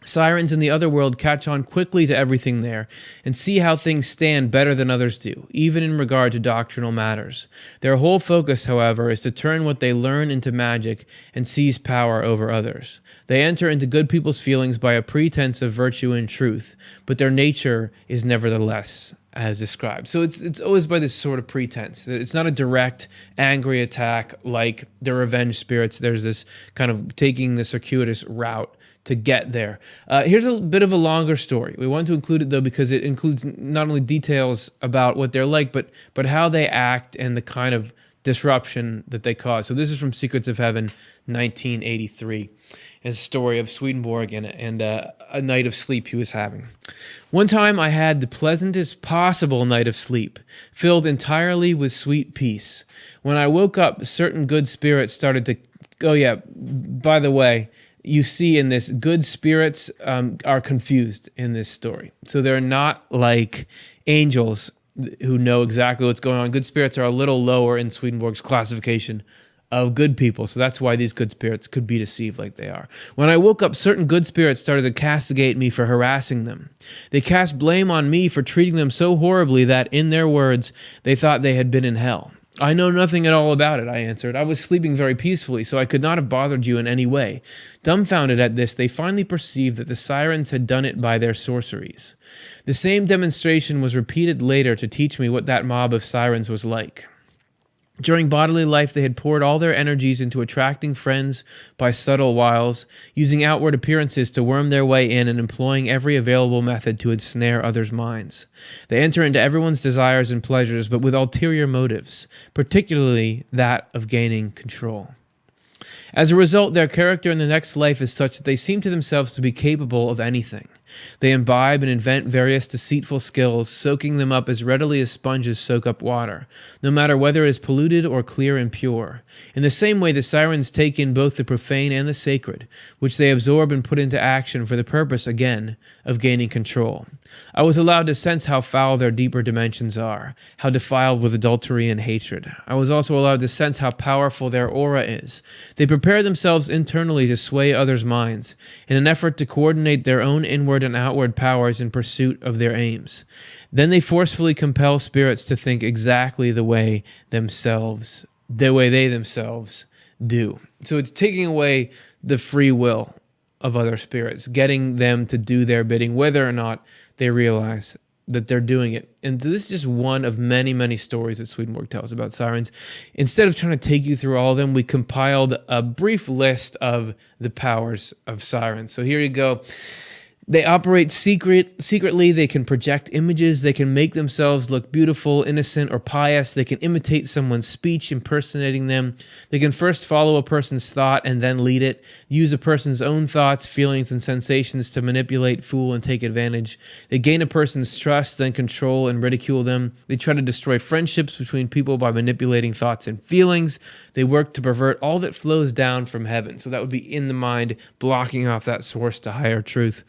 sirens in the other world catch on quickly to everything there and see how things stand better than others do, even in regard to doctrinal matters. Their whole focus, however, is to turn what they learn into magic and seize power over others. They enter into good people's feelings by a pretense of virtue and truth, but their nature is nevertheless as described. So it's always by this sort of pretense. It's not a direct, angry attack like the revenge spirits. There's this kind of taking the circuitous route to get there. Here's a bit of a longer story. We want to include it, though, because it includes not only details about what they're like, but how they act and the kind of disruption that they cause. So this is from Secrets of Heaven, 1983. It's a story of Swedenborg and a night of sleep he was having. One time I had the pleasantest possible night of sleep, filled entirely with sweet peace. When I woke up, certain good spirits started to... Oh, yeah, by the way, you see in this, good spirits are confused in this story. So they're not like angels who know exactly what's going on. Good spirits are a little lower in Swedenborg's classification of good people. So that's why these good spirits could be deceived like they are. When I woke up, certain good spirits started to castigate me for harassing them. They cast blame on me for treating them so horribly that, in their words, they thought they had been in hell. "I know nothing at all about it," I answered. "I was sleeping very peacefully, so I could not have bothered you in any way." Dumbfounded at this, they finally perceived that the sirens had done it by their sorceries. The same demonstration was repeated later to teach me what that mob of sirens was like. During bodily life, they had poured all their energies into attracting friends by subtle wiles, using outward appearances to worm their way in and employing every available method to ensnare others' minds. They enter into everyone's desires and pleasures, but with ulterior motives, particularly that of gaining control. As a result, their character in the next life is such that they seem to themselves to be capable of anything. They imbibe and invent various deceitful skills, soaking them up as readily as sponges soak up water, no matter whether it is polluted or clear and pure. In the same way, the sirens take in both the profane and the sacred, which they absorb and put into action for the purpose, again, of gaining control. I was allowed to sense how foul their deeper dimensions are, how defiled with adultery and hatred. I was also allowed to sense how powerful their aura is. They prepare themselves internally to sway others' minds, in an effort to coordinate their own inward and outward powers in pursuit of their aims. Then they forcefully compel spirits to think exactly the way they themselves do. So it's taking away the free will of other spirits, getting them to do their bidding, whether or not they realize that they're doing it. And this is just one of many, many stories that Swedenborg tells about sirens. Instead of trying to take you through all of them, we compiled a brief list of the powers of sirens. So here you go. They operate secretly, they can project images, they can make themselves look beautiful, innocent, or pious, they can imitate someone's speech, impersonating them, they can first follow a person's thought and then lead it, use a person's own thoughts, feelings, and sensations to manipulate, fool, and take advantage. They gain a person's trust, then control and ridicule them. They try to destroy friendships between people by manipulating thoughts and feelings. They work to pervert all that flows down from heaven. So that would be in the mind, blocking off that source to higher truth.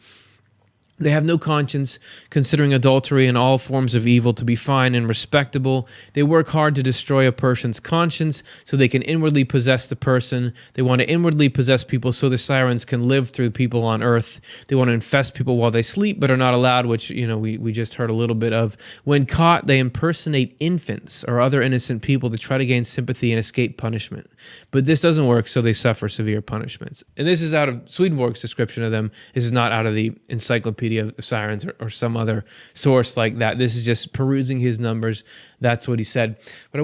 They have no conscience, considering adultery and all forms of evil to be fine and respectable. They work hard to destroy a person's conscience so they can inwardly possess the person. They want to inwardly possess people so the sirens can live through people on earth. They want to infest people while they sleep but are not allowed, which we just heard a little bit of. When caught, they impersonate infants or other innocent people to try to gain sympathy and escape punishment. But this doesn't work, so they suffer severe punishments. And this is out of Swedenborg's description of them. This is not out of the Encyclopedia of Sirens or some other source like that. This is just perusing his numbers. That's what he said. But I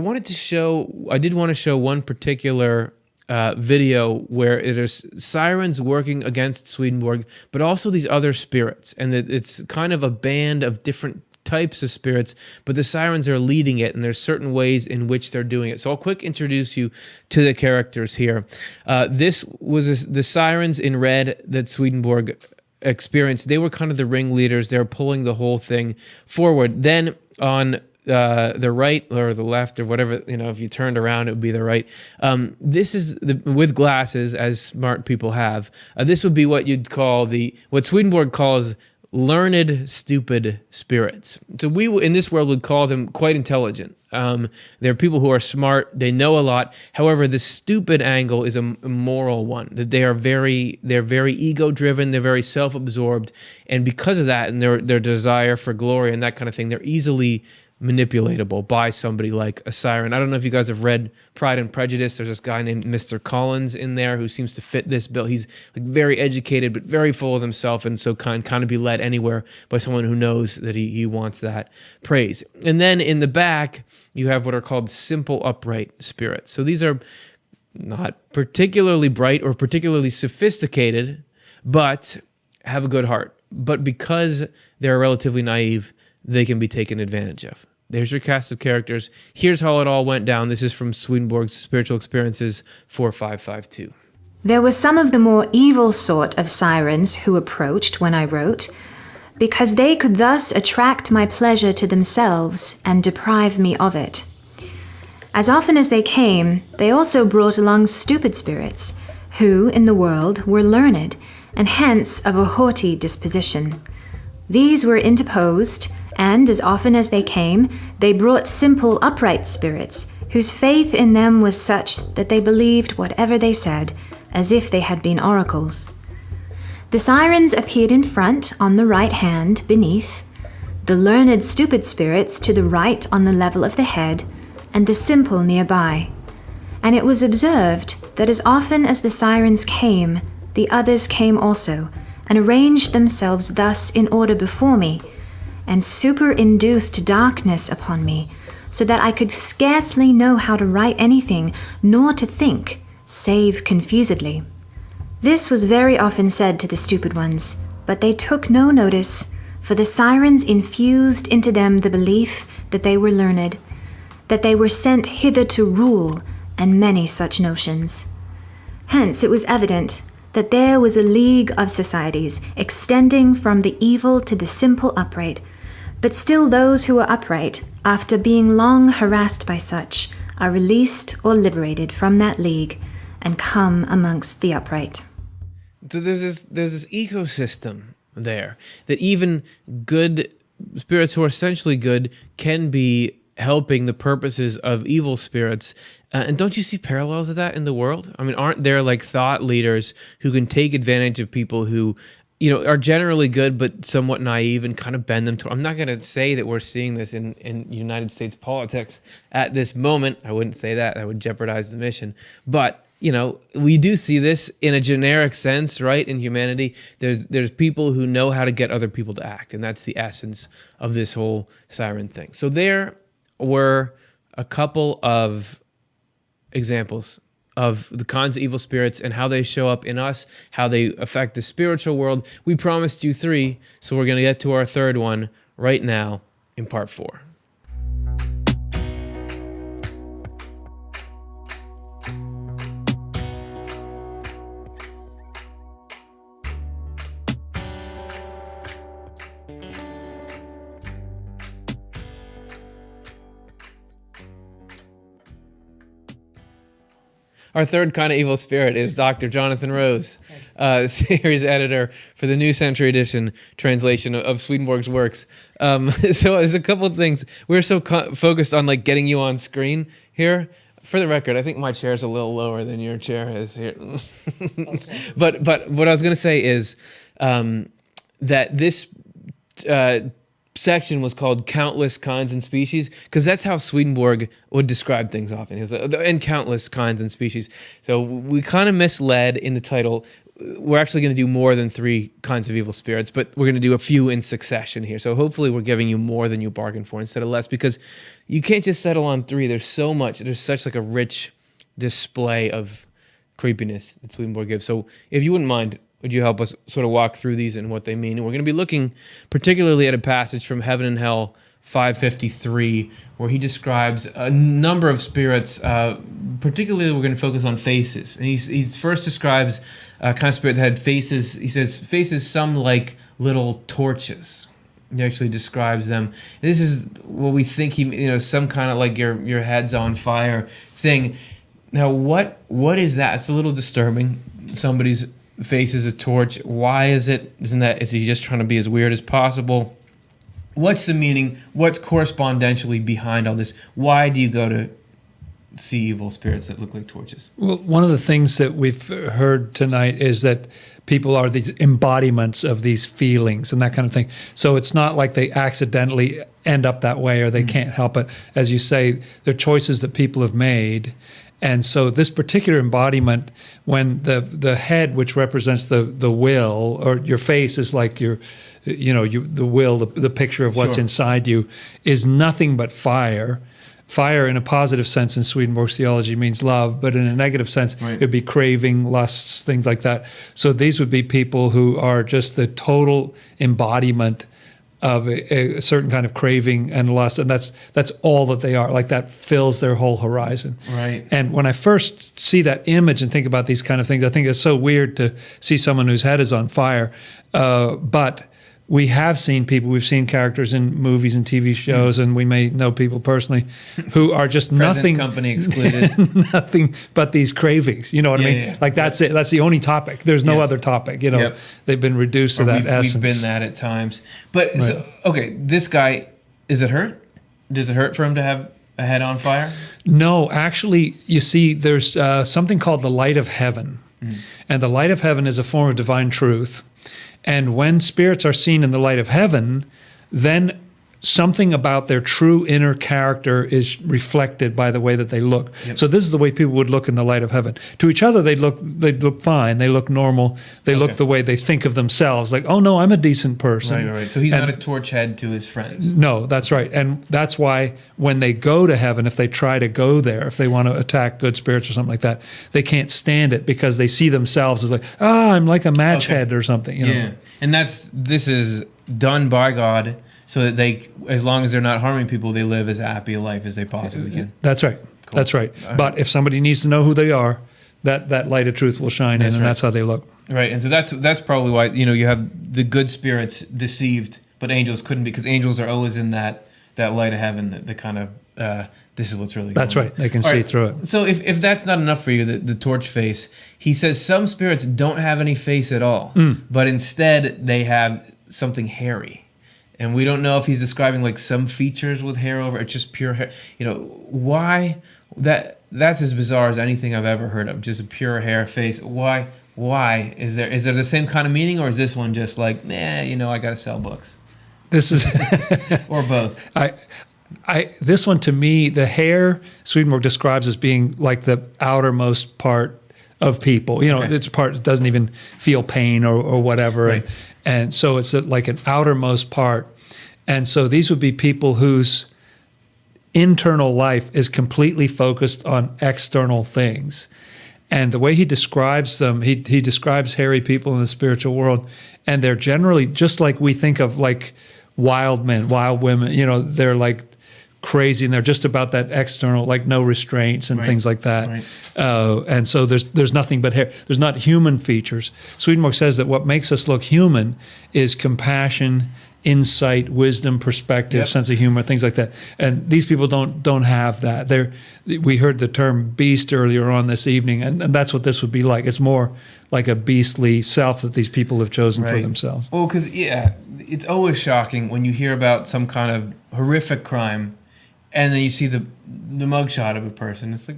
did want to show one particular video where it is sirens working against Swedenborg, but also these other spirits. And it's kind of a band of different types of spirits, but the sirens are leading it, and there's certain ways in which they're doing it. So I'll quick introduce you to the characters here. This was the sirens in red that Swedenborg experienced. They were kind of the ringleaders. They're pulling the whole thing forward. Then on the right or the left or whatever, if you turned around, it would be the right. This is with glasses, as smart people have. This would be what you'd call what Swedenborg calls learned, stupid spirits. So we in this world would call them quite intelligent. They're people who are smart. They know a lot. However, the stupid angle is a moral one. That they're very ego-driven. They're very self-absorbed, and because of that, and their desire for glory and that kind of thing, they're easily manipulatable by somebody like a siren. I don't know if you guys have read Pride and Prejudice. There's this guy named Mr. Collins in there who seems to fit this bill. He's like very educated but very full of himself, and so kind of be led anywhere by someone who knows that he wants that praise. And then in the back, you have what are called simple upright spirits. So these are not particularly bright or particularly sophisticated, but have a good heart. But because they're relatively naive, they can be taken advantage of. There's your cast of characters. Here's how it all went down. This is from Swedenborg's Spiritual Experiences 4552. There were some of the more evil sort of sirens who approached when I wrote, because they could thus attract my pleasure to themselves and deprive me of it. As often as they came, they also brought along stupid spirits, who, in the world, were learned, and hence of a haughty disposition. These were interposed, and as often as they came, they brought simple, upright spirits, whose faith in them was such that they believed whatever they said, as if they had been oracles. The sirens appeared in front, on the right hand, beneath, the learned, stupid spirits to the right on the level of the head, and the simple nearby. And it was observed that as often as the sirens came, the others came also, and arranged themselves thus in order before me, and superinduced darkness upon me, so that I could scarcely know how to write anything, nor to think, save confusedly. This was very often said to the stupid ones, but they took no notice, for the sirens infused into them the belief that they were learned, that they were sent hither to rule, and many such notions. Hence it was evident that there was a league of societies extending from the evil to the simple upright, but still those who are upright, after being long harassed by such, are released or liberated from that league and come amongst the upright. So there's this ecosystem there that even good spirits who are essentially good can be helping the purposes of evil spirits. And don't you see parallels of that in the world? I mean, aren't there like thought leaders who can take advantage of people who, are generally good but somewhat naive and kind of bend them to? I'm not going to say that we're seeing this in United States politics at this moment. I wouldn't say that. That would jeopardize the mission. But we do see this in a generic sense, right? In humanity, there's people who know how to get other people to act, and that's the essence of this whole siren thing. So there were a couple of examples of the kinds of evil spirits and how they show up in us, how they affect the spiritual world. We promised you 3, so we're going to get to our 3rd one right now in part 4. Our 3rd kind of evil spirit is Dr. Jonathan Rose, series editor for the New Century Edition translation of Swedenborg's works. So there's a couple of things. We're so focused on like getting you on screen here. For the record, I think my chair is a little lower than your chair is here. But what I was going to say is that this section was called Countless Kinds and Species, because that's how Swedenborg would describe things often. He was like, and countless kinds and species. So we kind of misled in the title. We're actually going to do more than 3 kinds of evil spirits, but we're going to do a few in succession here. So hopefully we're giving you more than you bargained for instead of less, because you can't just settle on 3. There's so much. There's such like a rich display of creepiness that Swedenborg gives. So if you wouldn't mind, would you help us sort of walk through these and what they mean? And we're going to be looking particularly at a passage from Heaven and Hell 553, where he describes a number of spirits. Particularly, we're going to focus on faces. And he first describes a kind of spirit that had faces. He says, faces some like little torches. He actually describes them. And this is what we think some kind of like your head's on fire thing. Now, what is that? It's a little disturbing. Somebody's face is a torch. Why is it? Is he just trying to be as weird as possible? What's the meaning? What's correspondentially behind all this? Why do you go to see evil spirits that look like torches? Well, one of the things that we've heard tonight is that people are these embodiments of these feelings and that kind of thing. So it's not like they accidentally end up that way or they can't help it. As you say, they're choices that people have made. And so this particular embodiment, when the head, which represents the will, or your face is like the will, the picture of what's inside you, is nothing but fire. Fire in a positive sense in Swedenborg's theology means love, but in a negative sense, it'd be craving, lusts, things like that. So these would be people who are just the total embodiment of a certain kind of craving and lust, and that's all that they are. Like that fills their whole horizon. Right. And when I first see that image and think about these kind of things, I think it's so weird to see someone whose head is on fire. But we have seen people, we've seen characters in movies and TV shows, and we may know people personally who are just nothing. Company excluded. Nothing but these cravings. You know what I mean? Yeah. Like that's it. That's the only topic. There's no other topic. They've been reduced to that essence. We've been that at times. But so, okay, this guy, is it hurt? Does it hurt for him to have a head on fire? No, actually, you see, there's something called the light of heaven, and the light of heaven is a form of divine truth. And when spirits are seen in the light of heaven, then something about their true inner character is reflected by the way that they look. So this is the way people would look in the light of heaven. To each other, they'd look fine. They look normal. They look the way they think of themselves. Like, oh no, I'm a decent person. Right. So he's not a torch head to his friends. No, that's right. And that's why when they go to heaven, if they try to go there, if they want to attack good spirits or something like that, they can't stand it because they see themselves as like, I'm like a match head or something. You know? And this is done by God, so that they, as long as they're not harming people, they live as happy a life as they possibly can. That's right. Cool. That's right. But if somebody needs to know who they are, that light of truth will shine in, and that's how they look. Right. And so that's probably why, you have the good spirits deceived, but angels couldn't, because angels are always in that light of heaven, the kind of this is what's really going on. That's right. They can see through it. So if that's not enough for you, the torch face, he says some spirits don't have any face at all, but instead they have something hairy. And we don't know if he's describing like some features with hair over it, just pure hair. Why? That's as bizarre as anything I've ever heard of. Just a pure hair face. Why? Is there the same kind of meaning, or is this one just like, I got to sell books? This is or both. This one, to me, the hair Swedenborg describes as being like the outermost part of people. It's a part that doesn't even feel pain or whatever. Right. And so it's like an outermost part. And so these would be people whose internal life is completely focused on external things. And the way he describes them, he describes hairy people in the spiritual world, and they're generally just like we think of like wild men, wild women. They're like crazy, and they're just about that external, like no restraints and things like that. Right. And so there's nothing but hair. There's not human features. Swedenborg says that what makes us look human is compassion, insight, wisdom, perspective, sense of humor, things like that. And these people don't have that. We heard the term beast earlier on this evening, and that's what this would be like. It's more like a beastly self that these people have chosen for themselves. Well, because it's always shocking when you hear about some kind of horrific crime, and then you see the mugshot of a person. It's like,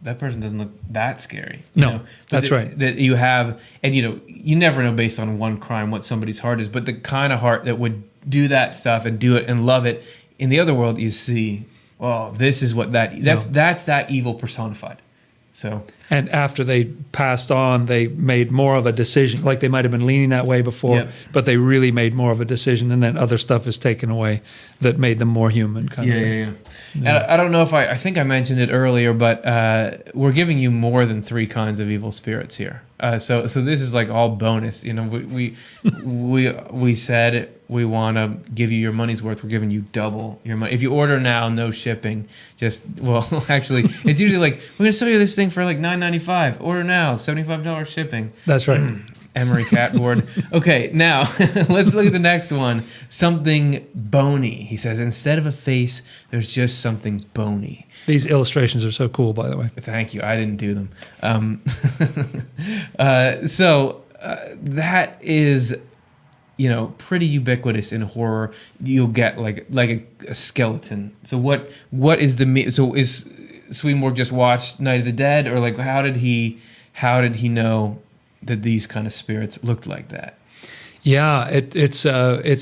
that person doesn't look that scary. That's right. That you have, and you never know based on one crime what somebody's heart is, but the kind of heart that would do that stuff and do it and love it. In the other world, you see, this is what that's that evil personified. So, and after they passed on, they made more of a decision. Like they might have been leaning that way before, but they really made more of a decision, and then other stuff is taken away that made them more human, kind of thing. Yeah. And I don't know if I think I mentioned it earlier, but we're giving you more than 3 kinds of evil spirits here. So this is like all bonus. We said we want to give you your money's worth. We're giving you double your money. If you order now, no shipping. Actually, it's usually like, we're gonna sell you this thing for like $9.95. Order now, $75 shipping. That's right. Emery Catboard. Okay, now let's look at the next one. Something bony. He says, instead of a face, there's just something bony. These illustrations are so cool, by the way. Thank you. I didn't do them. That is, pretty ubiquitous in horror. You'll get like a skeleton. So what is so is Swedenborg just watched Night of the Dead, or like how did he know that these kind of spirits looked like that? Yeah, it's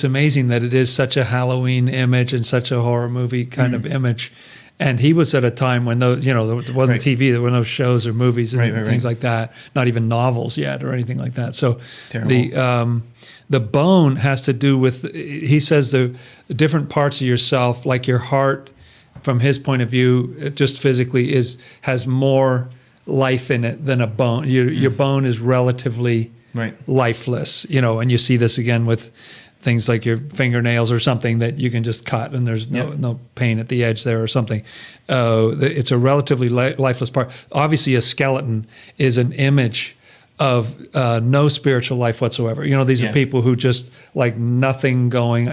amazing that it is such a Halloween image and such a horror movie kind of image. And he was at a time when there wasn't TV, there were no shows or movies and things like that, not even novels yet or anything like that. So the bone has to do with, he says, the different parts of yourself, like your heart, from his point of view, just physically has more life in it than a bone. Your bone is relatively lifeless, and you see this again with things like your fingernails or something that you can just cut and there's no pain at the edge there or something. It's a relatively lifeless part. Obviously, a skeleton is an image of no spiritual life whatsoever. These are people who just like nothing going.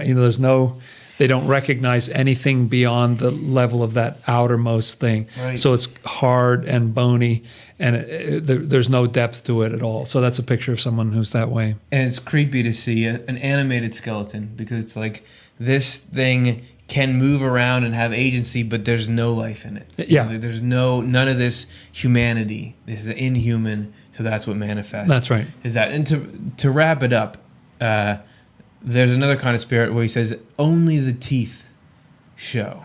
They don't recognize anything beyond the level of that outermost thing. Right. So it's hard and bony, and there's no depth to it at all. So that's a picture of someone who's that way. And it's creepy to see an animated skeleton, because it's like this thing can move around and have agency, but there's no life in it. There's none of this humanity. This is inhuman, so that's what manifests. That's right. Is that, and to wrap it up, there's another kind of spirit where he says only the teeth show.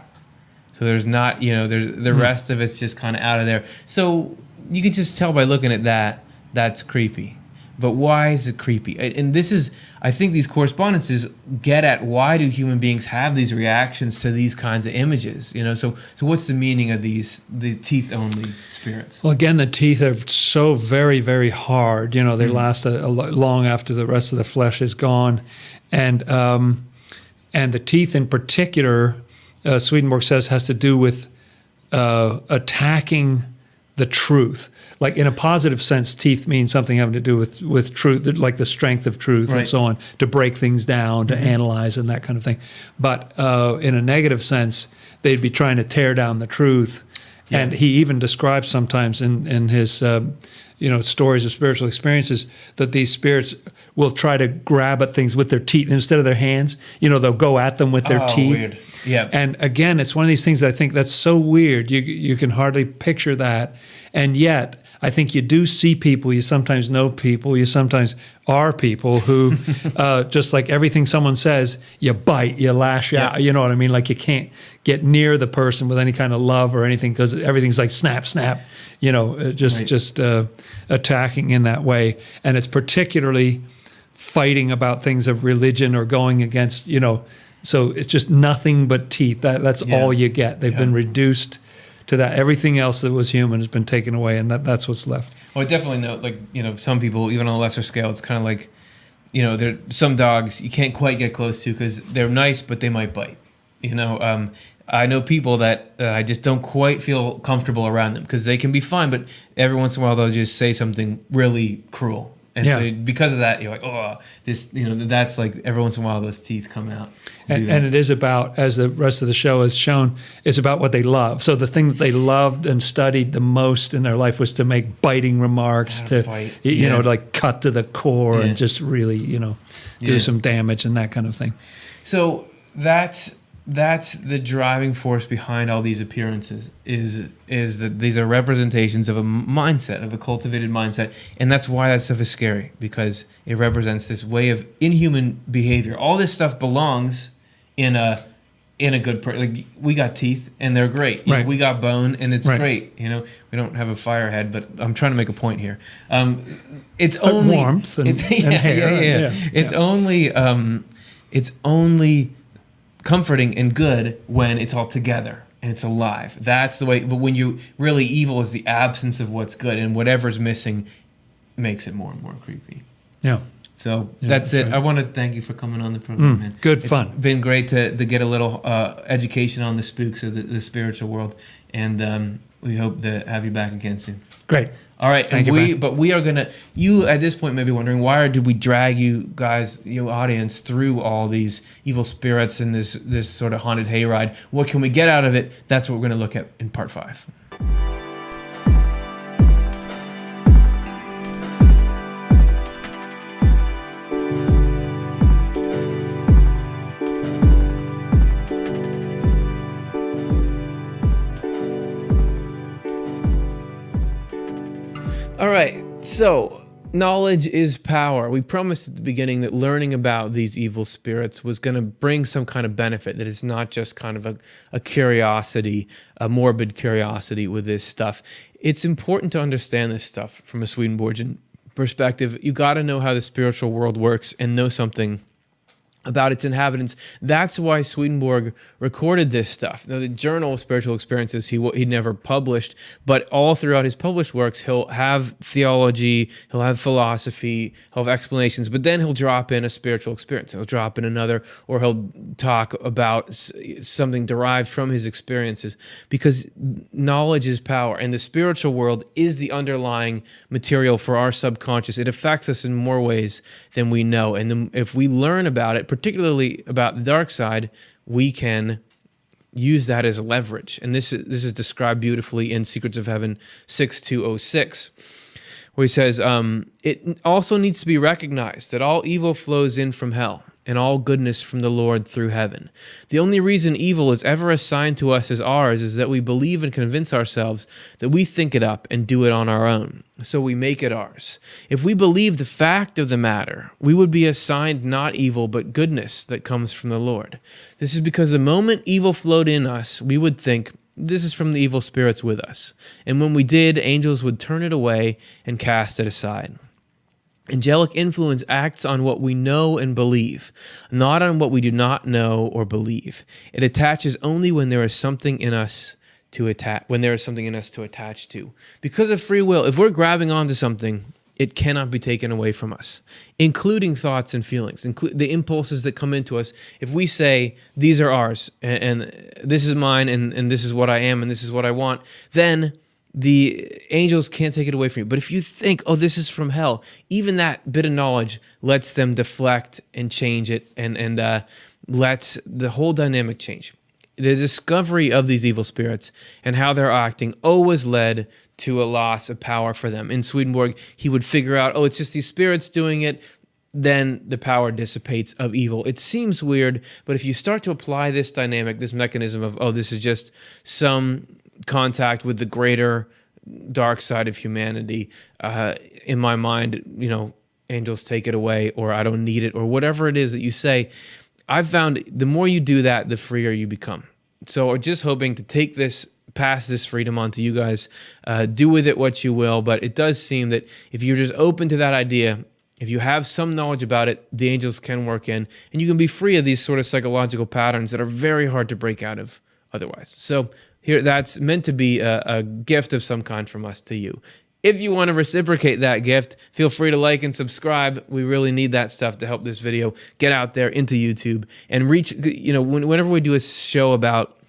So there's not, there's the rest of it's just kind of out of there. So you can just tell by looking at that, that's creepy. But why is it creepy? And this is, I think these correspondences get at why do human beings have these reactions to these kinds of images? So what's the meaning of the teeth-only spirits? Well, again, the teeth are so very, very hard. They last long after the rest of the flesh is gone. And the teeth in particular, Swedenborg says, has to do with attacking the truth. Like in a positive sense, teeth mean something having to do with truth, like the strength of truth and so on, to break things down, to analyze and that kind of thing. But in a negative sense, they'd be trying to tear down the truth. Yeah. And he even describes sometimes in his stories of spiritual experiences that these spirits will try to grab at things with their teeth instead of their hands. They'll go at them with their teeth. Weird. Yeah. And again, it's one of these things that I think that's so weird. You can hardly picture that. And yet, I think you do see people, you sometimes know people, you sometimes are people who, just like everything someone says, you bite, you lash out, you know what I mean? Like you can't get near the person with any kind of love or anything because everything's like snap, snap, just attacking in that way. And it's particularly fighting about things of religion or going against, so it's just nothing but teeth. That's all you get. They've been reduced to that. Everything else that was human has been taken away, and that's what's left. Well, I definitely know, some people, even on a lesser scale, it's kind of like, there some dogs you can't quite get close to because they're nice, but they might bite. I know people that I just don't quite feel comfortable around them because they can be fine, but every once in a while they'll just say something really cruel. And so because of that, you're like, oh, this, that's like every once in a while those teeth come out. And it is about, as the rest of the show has shown, it's about what they love. So the thing that they loved and studied the most in their life was to make biting remarks, to like cut to the core and just really, do some damage and that kind of thing. So that's the driving force behind all these appearances is that these are representations of a mindset, of a cultivated mindset, and that's why that stuff is scary, because it represents this way of inhuman behavior. All this stuff belongs in a good person. Like, we got teeth and they're great. We got bone and it's great. We don't have a fire head, but I'm trying to make a point here. It's only warmth and hair. It's only comforting and good when it's all together and it's alive. That's the way. But when you really, evil is the absence of what's good, and whatever's missing makes it more and more creepy. Yeah. So that's it. Right. I want to thank you for coming on the program, man. Good fun. It's been great to get a little education on the spooks of the spiritual world, and we hope to have you back again soon. Great. All right, we are gonna. You at this point may be wondering, why did we drag you guys, audience, through all these evil spirits and this sort of haunted hayride? What can we get out of it? That's what we're gonna look at in part 5. All right, so knowledge is power. We promised at the beginning that learning about these evil spirits was going to bring some kind of benefit, that it's not just kind of a curiosity, a morbid curiosity with this stuff. It's important to understand this stuff from a Swedenborgian perspective. You got to know how the spiritual world works and know something about its inhabitants. That's why Swedenborg recorded this stuff. Now, the Journal of Spiritual Experiences he never published, but all throughout his published works, he'll have theology, he'll have philosophy, he'll have explanations, but then he'll drop in a spiritual experience. He'll drop in another, or he'll talk about something derived from his experiences, because knowledge is power, and the spiritual world is the underlying material for our subconscious. It affects us in more ways than we know, and if we learn about it, particularly about the dark side, we can use that as leverage. And this is described beautifully in Secrets of Heaven 6206, where he says, it also needs to be recognized that all evil flows in from hell, and all goodness from the Lord through heaven. The only reason evil is ever assigned to us as ours is that we believe and convince ourselves that we think it up and do it on our own, so we make it ours. If we believe the fact of the matter, we would be assigned not evil but goodness that comes from the Lord. This is because the moment evil flowed in us, we would think, this is from the evil spirits with us. And when we did, angels would turn it away and cast it aside. Angelic influence acts on what we know and believe, not on what we do not know or believe. It attaches only when there is something in us to attach. To. Because of free will, if we're grabbing onto something, it cannot be taken away from us, including thoughts and feelings, the impulses that come into us. If we say, these are ours, and this is mine, and this is what I am, and this is what I want, then the angels can't take it away from you. But if you think, oh, this is from hell, even that bit of knowledge lets them deflect and change it, and lets the whole dynamic change. The discovery of these evil spirits and how they're acting always led to a loss of power for them. In Swedenborg, he would figure out, oh, it's just these spirits doing it, then the power dissipates of evil. It seems weird, but if you start to apply this dynamic, this mechanism of, oh, this is just some contact with the greater dark side of humanity, in my mind, angels take it away, or I don't need it, or whatever it is that you say, I've found the more you do that, the freer you become. So just hoping to pass this freedom on to you guys. Do with it what you will, but it does seem that if you're just open to that idea, if you have some knowledge about it, the angels can work in, and you can be free of these sort of psychological patterns that are very hard to break out of otherwise. So here, that's meant to be a gift of some kind from us to you. If you want to reciprocate that gift, feel free to like and subscribe. We really need that stuff to help this video get out there into YouTube and reach, whenever we do a show about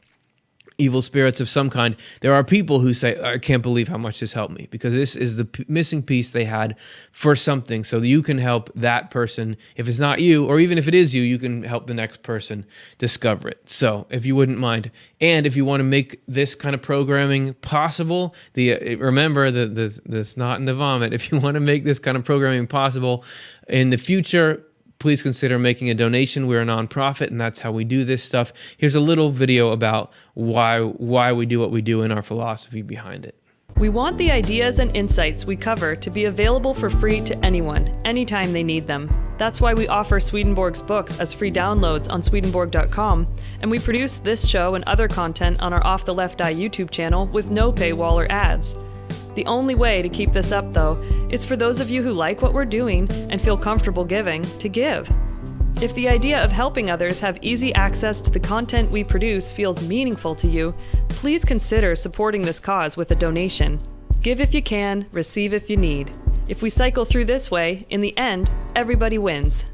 evil spirits of some kind, there are people who say, I can't believe how much this helped me, because this is the missing piece they had for something, so that you can help that person. If it's not you, or even if it is you, you can help the next person discover it. So if you wouldn't mind, and if you want to make this kind of programming possible, remember the snot and the vomit, if you want to make this kind of programming possible in the future, please consider making a donation. We're a nonprofit, and that's how we do this stuff. Here's a little video about why we do what we do and our philosophy behind it. We want the ideas and insights we cover to be available for free to anyone, anytime they need them. That's why we offer Swedenborg's books as free downloads on Swedenborg.com, and we produce this show and other content on our offTheLeftEye YouTube channel with no paywall or ads. The only way to keep this up, though, is for those of you who like what we're doing and feel comfortable giving, to give. If the idea of helping others have easy access to the content we produce feels meaningful to you, please consider supporting this cause with a donation. Give if you can, receive if you need. If we cycle through this way, in the end, everybody wins.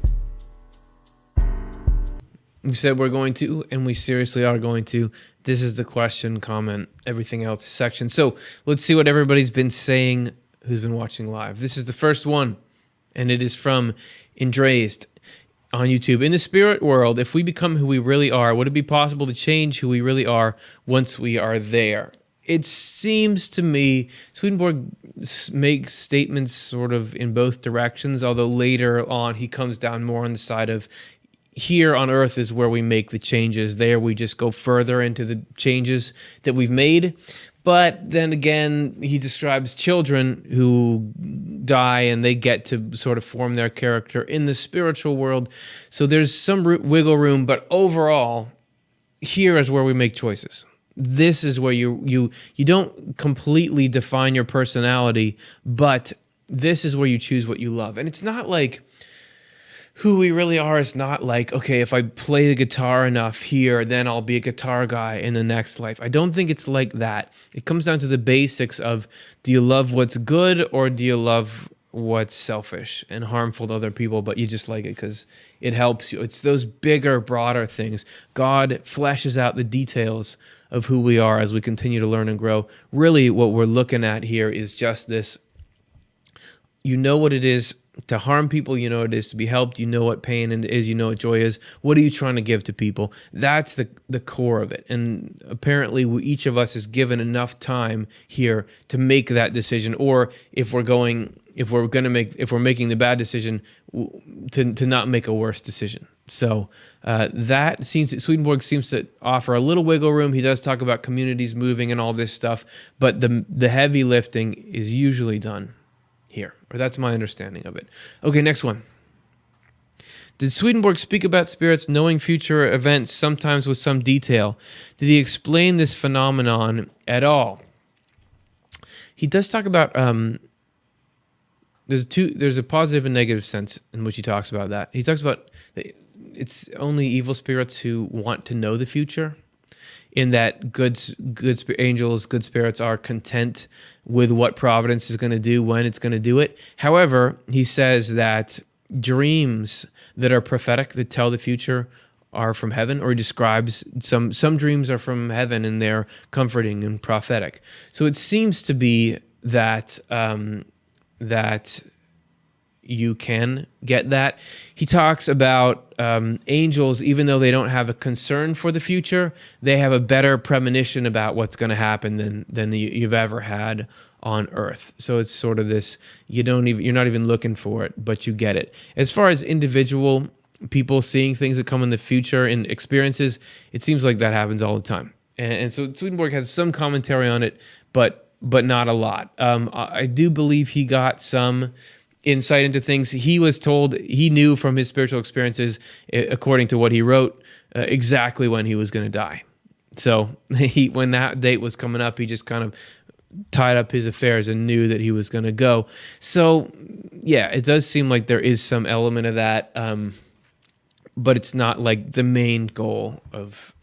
We said we're going to, and we seriously are going to. This is the question, comment, everything else section. So let's see what everybody's been saying who's been watching live. This is the first one, and it is from Indrased on YouTube. In the spirit world, if we become who we really are, would it be possible to change who we really are once we are there? It seems to me Swedenborg makes statements sort of in both directions, although later on he comes down more on the side of, here on earth is where we make the changes. There we just go further into the changes that we've made. But then again, he describes children who die and they get to sort of form their character in the spiritual world. So there's some wiggle room, but overall, here is where we make choices. This is where you don't completely define your personality, but this is where you choose what you love. And it's not like who we really are is not like, okay, if I play the guitar enough here, then I'll be a guitar guy in the next life. I don't think it's like that. It comes down to the basics of, do you love what's good, or do you love what's selfish and harmful to other people, but you just like it because it helps you? It's those bigger, broader things. God fleshes out the details of who we are as we continue to learn and grow. Really, what we're looking at here is just this. You know what it is to harm people, you know what it is to be helped, you know what pain is, you know what joy is. What are you trying to give to people? That's the core of it. And apparently each of us is given enough time here to make that decision, or if we're making the bad decision, to not make a worse decision. So Swedenborg seems to offer a little wiggle room. He does talk about communities moving and all this stuff, but the heavy lifting is usually done here, or that's my understanding of it. Okay, next one. Did Swedenborg speak about spirits knowing future events, sometimes with some detail? Did he explain this phenomenon at all? He does talk about there's a positive and negative sense in which he talks about that. He talks about it's only evil spirits who want to know the future, in that good angels, good spirits are content with what providence is going to do when it's going to do it. However, he says that dreams that are prophetic, that tell the future, are from heaven, or he describes some dreams are from heaven and they're comforting and prophetic. So it seems to be that that you can get that. He talks about angels, even though they don't have a concern for the future, they have a better premonition about what's going to happen than you've ever had on Earth. So it's sort of this, you're not even looking for it, but you get it. As far as individual people seeing things that come in the future and experiences, it seems like that happens all the time. And so Swedenborg has some commentary on it, but not a lot. I do believe he got some insight into things. He was told, he knew from his spiritual experiences, according to what he wrote, exactly when he was going to die. So when that date was coming up, he just kind of tied up his affairs and knew that he was going to go. So yeah, it does seem like there is some element of that, but it's not like the main goal of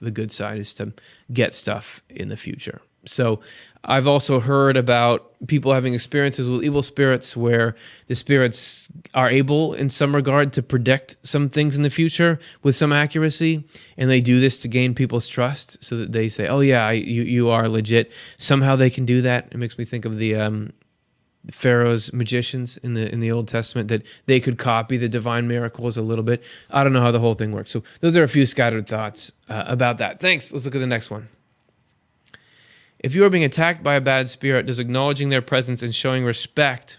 the good side is to get stuff in the future. So I've also heard about people having experiences with evil spirits where the spirits are able in some regard to predict some things in the future with some accuracy, and they do this to gain people's trust so that they say, oh yeah, you are legit. Somehow they can do that. It makes me think of the Pharaoh's magicians in the Old Testament, that they could copy the divine miracles a little bit. I don't know how the whole thing works. So those are a few scattered thoughts about that. Thanks. Let's look at the next one. If you are being attacked by a bad spirit, does acknowledging their presence and showing respect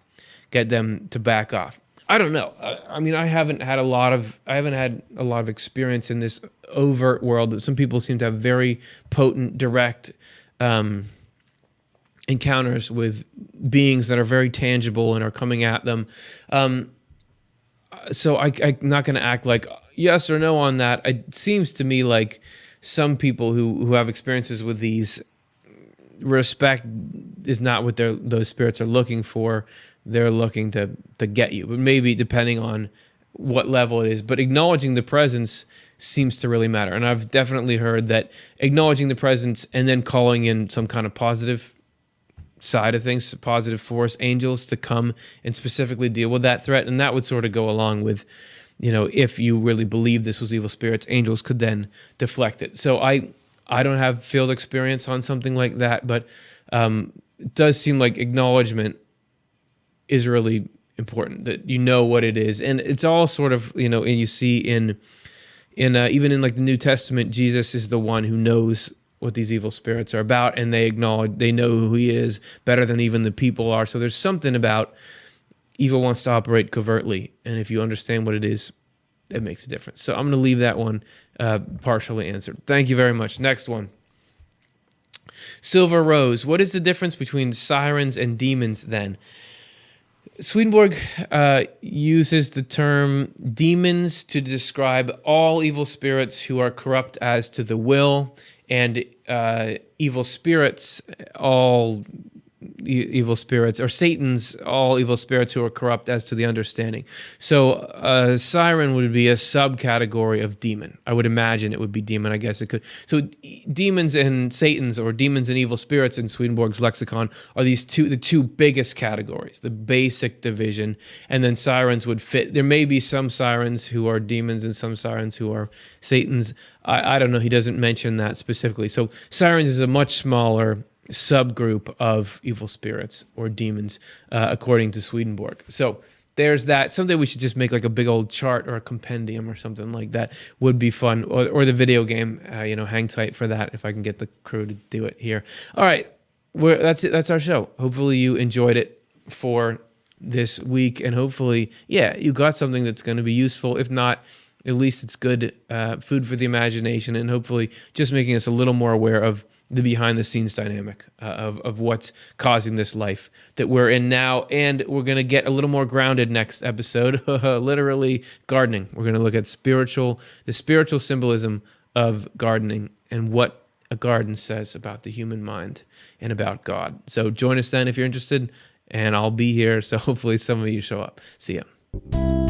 get them to back off? I don't know. I mean, I haven't had a lot of experience in this overt world. Some people seem to have very potent, direct encounters with beings that are very tangible and are coming at them. So I'm not going to act like yes or no on that. It seems to me like some people who have experiences with these, respect is not what those spirits are looking for. They're looking to get you, but maybe depending on what level it is. But acknowledging the presence seems to really matter. And I've definitely heard that acknowledging the presence and then calling in some kind of positive side of things, positive force, angels to come and specifically deal with that threat. And that would sort of go along with, if you really believe this was evil spirits, angels could then deflect it. So I don't have field experience on something like that, but it does seem like acknowledgement is really important, that you know what it is. And it's all sort of, and you see in even in like the New Testament, Jesus is the one who knows what these evil spirits are about, and they know who he is better than even the people are. So there's something about evil wants to operate covertly, and if you understand what it is, it makes a difference. So I'm going to leave that one partially answered. Thank you very much. Next one. Silver Rose. What is the difference between sirens and demons then? Swedenborg uses the term demons to describe all evil spirits who are corrupt as to the will, and evil spirits, all evil spirits, or Satan's all evil spirits who are corrupt as to the understanding. So a siren would be a subcategory of demon. I would imagine it would be demon. I guess it could. So demons and Satan's, or demons and evil spirits in Swedenborg's lexicon, are the two biggest categories, the basic division. And then sirens would fit. There may be some sirens who are demons and some sirens who are Satan's. I don't know. He doesn't mention that specifically. So sirens is a much smaller subgroup of evil spirits or demons, according to Swedenborg. So there's that. Someday we should just make like a big old chart or a compendium or something like that. Would be fun. Or the video game, hang tight for that if I can get the crew to do it here. All right, that's it. That's our show. Hopefully you enjoyed it for this week, and hopefully, you got something that's going to be useful. If not, at least it's good food for the imagination, and hopefully just making us a little more aware of the behind-the-scenes dynamic of what's causing this life that we're in now. And we're going to get a little more grounded next episode, literally gardening. We're going to look at the spiritual symbolism of gardening and what a garden says about the human mind and about God. So join us then if you're interested, and I'll be here, so hopefully some of you show up. See ya.